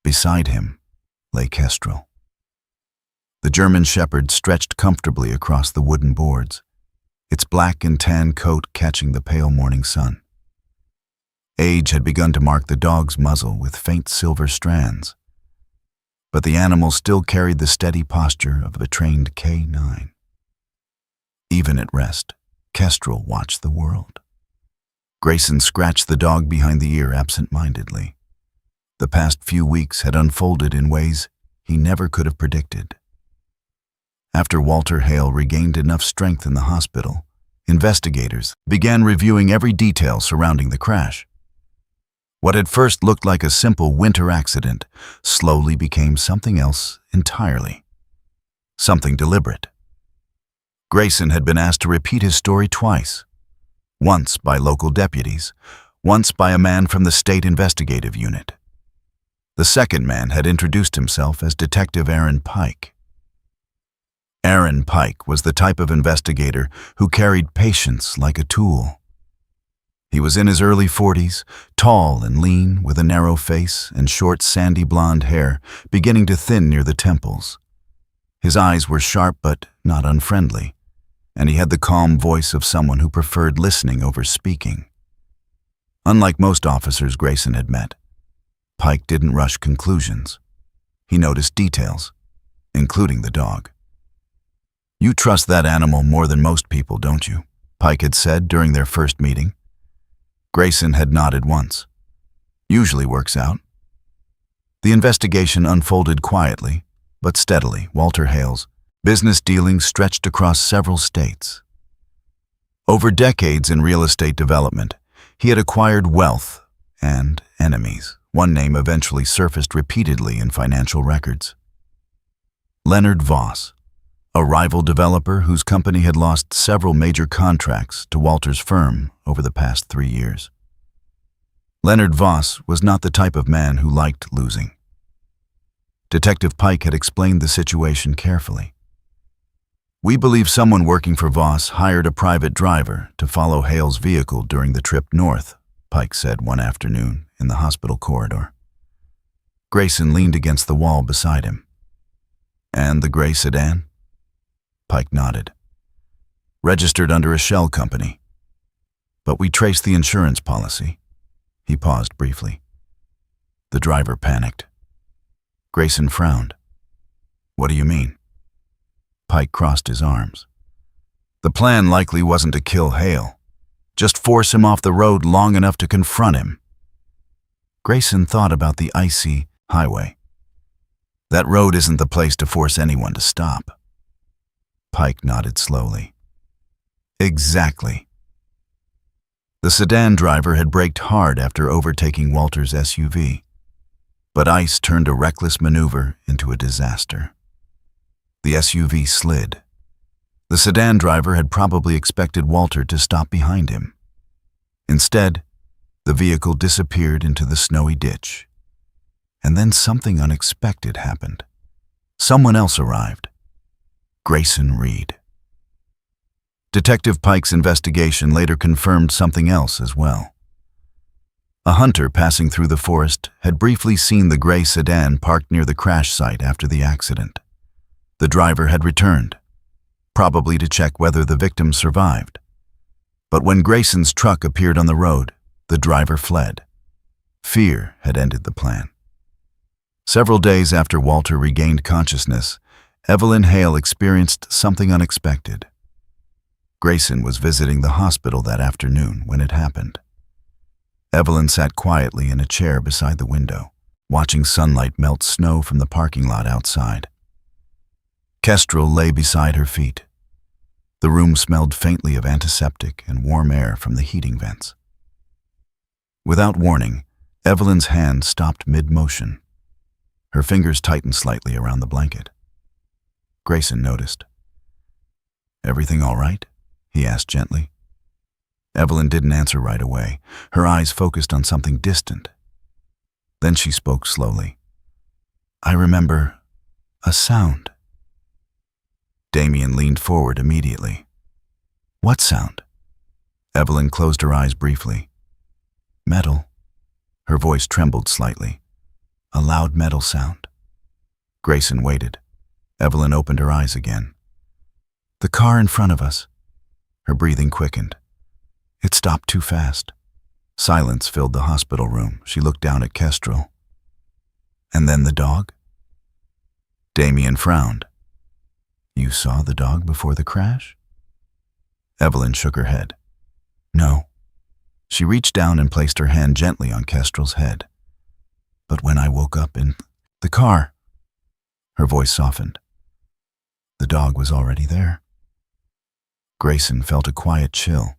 Beside him lay Kestrel. The German Shepherd stretched comfortably across the wooden boards, its black and tan coat catching the pale morning sun. Age had begun to mark the dog's muzzle with faint silver strands, but the animal still carried the steady posture of a trained K9. Even at rest, Kestrel watched the world. Grayson scratched the dog behind the ear absent-mindedly. The past few weeks had unfolded in ways he never could have predicted. After Walter Hale regained enough strength in the hospital, investigators began reviewing every detail surrounding the crash. What had first looked like a simple winter accident slowly became something else entirely. Something deliberate. Grayson had been asked to repeat his story twice. Once by local deputies, once by a man from the state investigative unit. The second man had introduced himself as Detective Aaron Pike. Aaron Pike was the type of investigator who carried patience like a tool. He was in his early 40s, tall and lean, with a narrow face and short sandy blonde hair beginning to thin near the temples. His eyes were sharp but not unfriendly, and he had the calm voice of someone who preferred listening over speaking. Unlike most officers Grayson had met, Pike didn't rush conclusions. He noticed details, including the dog. You trust that animal more than most people, don't you? Pike had said during their first meeting. Grayson had nodded once. Usually works out. The investigation unfolded quietly, but steadily. Walter Hale's business dealings stretched across several states. Over decades in real estate development, he had acquired wealth and enemies. One name eventually surfaced repeatedly in financial records. Leonard Voss, a rival developer whose company had lost several major contracts to Walter's firm over the past 3 years. Leonard Voss was not the type of man who liked losing. Detective Pike had explained the situation carefully. We believe someone working for Voss hired a private driver to follow Hale's vehicle during the trip north, Pike said one afternoon in the hospital corridor. Grayson leaned against the wall beside him. And the gray sedan? Pike nodded. Registered under a shell company. But we traced the insurance policy. He paused briefly. The driver panicked. Grayson frowned. What do you mean? Pike crossed his arms. The plan likely wasn't to kill Hale. Just force him off the road long enough to confront him. Grayson thought about the icy highway. That road isn't the place to force anyone to stop. Pike nodded slowly. Exactly. The sedan driver had braked hard after overtaking Walter's SUV, but ice turned a reckless maneuver into a disaster. The SUV slid. The sedan driver had probably expected Walter to stop behind him. Instead, the vehicle disappeared into the snowy ditch. And then something unexpected happened. Someone else arrived. Grayson Reed. Detective Pike's investigation later confirmed something else as well. A hunter passing through the forest had briefly seen the gray sedan parked near the crash site after the accident. The driver had returned, probably to check whether the victim survived. But when Grayson's truck appeared on the road, the driver fled. Fear had ended the plan. Several days after Walter regained consciousness, Evelyn Hale experienced something unexpected. Grayson was visiting the hospital that afternoon when it happened. Evelyn sat quietly in a chair beside the window, watching sunlight melt snow from the parking lot outside. Kestrel lay beside her feet. The room smelled faintly of antiseptic and warm air from the heating vents. Without warning, Evelyn's hand stopped mid-motion. Her fingers tightened slightly around the blanket. Grayson noticed. "Everything all right?" he asked gently. Evelyn didn't answer right away. Her eyes focused on something distant. Then she spoke slowly. "I remember a sound." Damien leaned forward immediately. "What sound?" Evelyn closed her eyes briefly. "Metal." Her voice trembled slightly. "A loud metal sound." Grayson waited. Evelyn opened her eyes again. "The car in front of us." Her breathing quickened. It stopped too fast. Silence filled the hospital room. She looked down at Kestrel. "And then the dog?" Damien frowned. "You saw the dog before the crash?" Evelyn shook her head. "No." She reached down and placed her hand gently on Kestrel's head. "But when I woke up in the car," her voice softened. "The dog was already there." Grayson felt a quiet chill,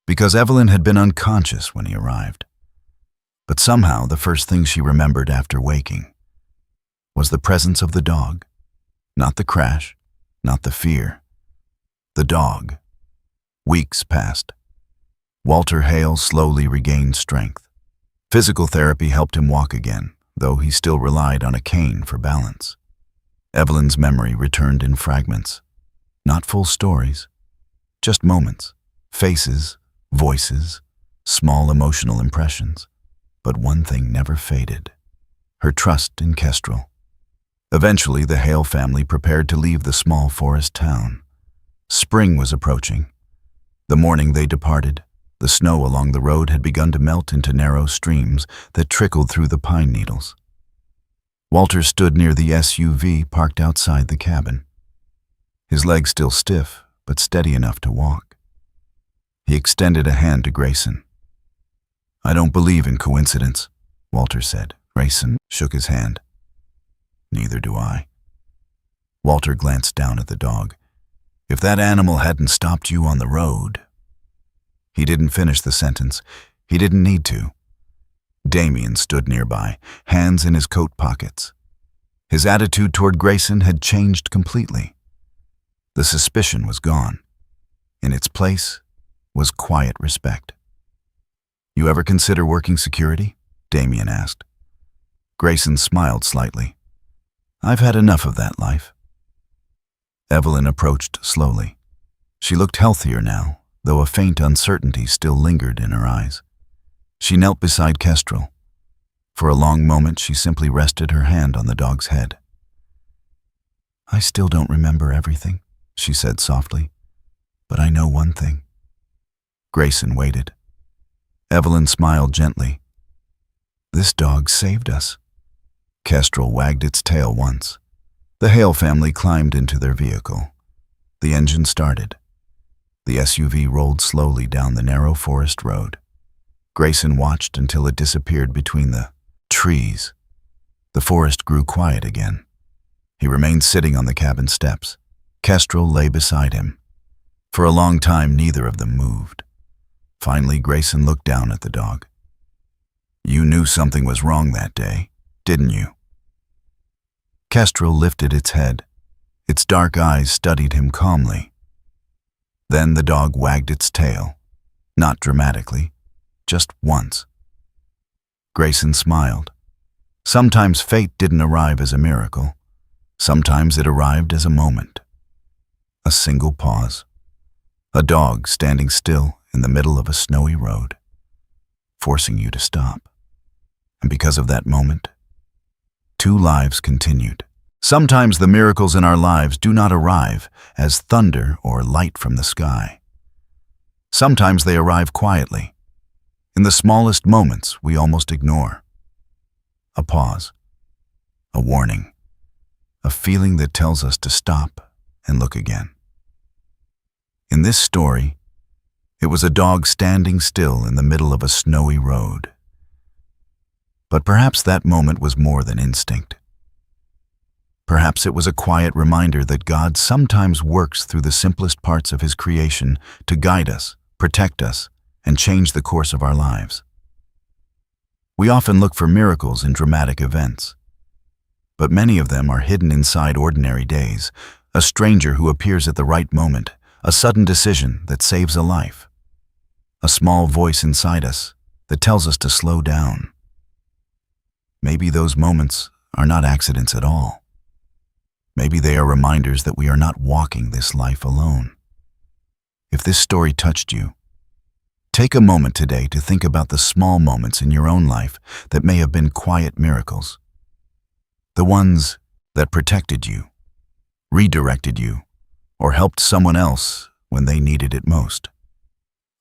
because Evelyn had been unconscious when he arrived. But somehow the first thing she remembered after waking was the presence of the dog. Not the crash, not the fear. The dog. Weeks passed. Walter Hale slowly regained strength. Physical therapy helped him walk again, though he still relied on a cane for balance. Evelyn's memory returned in fragments. Not full stories, just moments, faces, voices, small emotional impressions. But one thing never faded: her trust in Kestrel. Eventually, the Hale family prepared to leave the small forest town. Spring was approaching. The morning they departed, the snow along the road had begun to melt into narrow streams that trickled through the pine needles. Walter stood near the SUV parked outside the cabin. His legs still stiff, but steady enough to walk. He extended a hand to Grayson. "I don't believe in coincidence," Walter said. Grayson shook his hand. "Neither do I." Walter glanced down at the dog. "If that animal hadn't stopped you on the road—" He didn't finish the sentence. He didn't need to. Damien stood nearby, hands in his coat pockets. His attitude toward Grayson had changed completely. The suspicion was gone. In its place was quiet respect. "You ever consider working security?" Damien asked. Grayson smiled slightly. "I've had enough of that life." Evelyn approached slowly. She looked healthier now, though a faint uncertainty still lingered in her eyes. She knelt beside Kestrel. For a long moment, she simply rested her hand on the dog's head. "I still don't remember everything," she said softly, "but I know one thing." Grayson waited. Evelyn smiled gently. "This dog saved us." Kestrel wagged its tail once. The Hale family climbed into their vehicle. The engine started. The SUV rolled slowly down the narrow forest road. Grayson watched until it disappeared between the trees. The forest grew quiet again. He remained sitting on the cabin steps. Kestrel lay beside him. For a long time, neither of them moved. Finally, Grayson looked down at the dog. "You knew something was wrong that day, didn't you?" Kestrel lifted its head. Its dark eyes studied him calmly. Then the dog wagged its tail, not dramatically, just once. Grayson smiled. Sometimes fate didn't arrive as a miracle. Sometimes it arrived as a moment. A single pause. A dog standing still in the middle of a snowy road, forcing you to stop. And because of that moment, 2 lives continued. Sometimes the miracles in our lives do not arrive as thunder or light from the sky. Sometimes they arrive quietly, in the smallest moments we almost ignore. A pause, a warning, a feeling that tells us to stop and look again. In this story, it was a dog standing still in the middle of a snowy road. But perhaps that moment was more than instinct. Perhaps it was a quiet reminder that God sometimes works through the simplest parts of His creation to guide us, protect us, and change the course of our lives. We often look for miracles in dramatic events, but many of them are hidden inside ordinary days, a stranger who appears at the right moment, a sudden decision that saves a life, a small voice inside us that tells us to slow down. Maybe those moments are not accidents at all. Maybe they are reminders that we are not walking this life alone. If this story touched you, take a moment today to think about the small moments in your own life that may have been quiet miracles. The ones that protected you, redirected you, or helped someone else when they needed it most.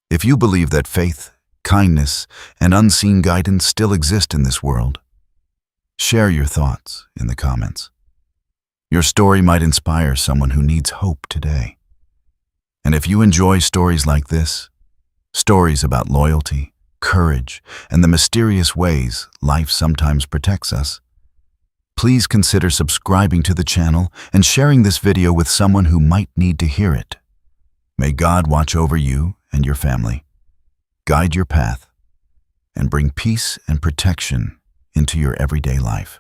If you believe that faith, kindness, and unseen guidance still exist in this world, share your thoughts in the comments. Your story might inspire someone who needs hope today. And if you enjoy stories like this, stories about loyalty, courage, and the mysterious ways life sometimes protects us, please consider subscribing to the channel and sharing this video with someone who might need to hear it. May God watch over you and your family, guide your path, and bring peace and protection into your everyday life.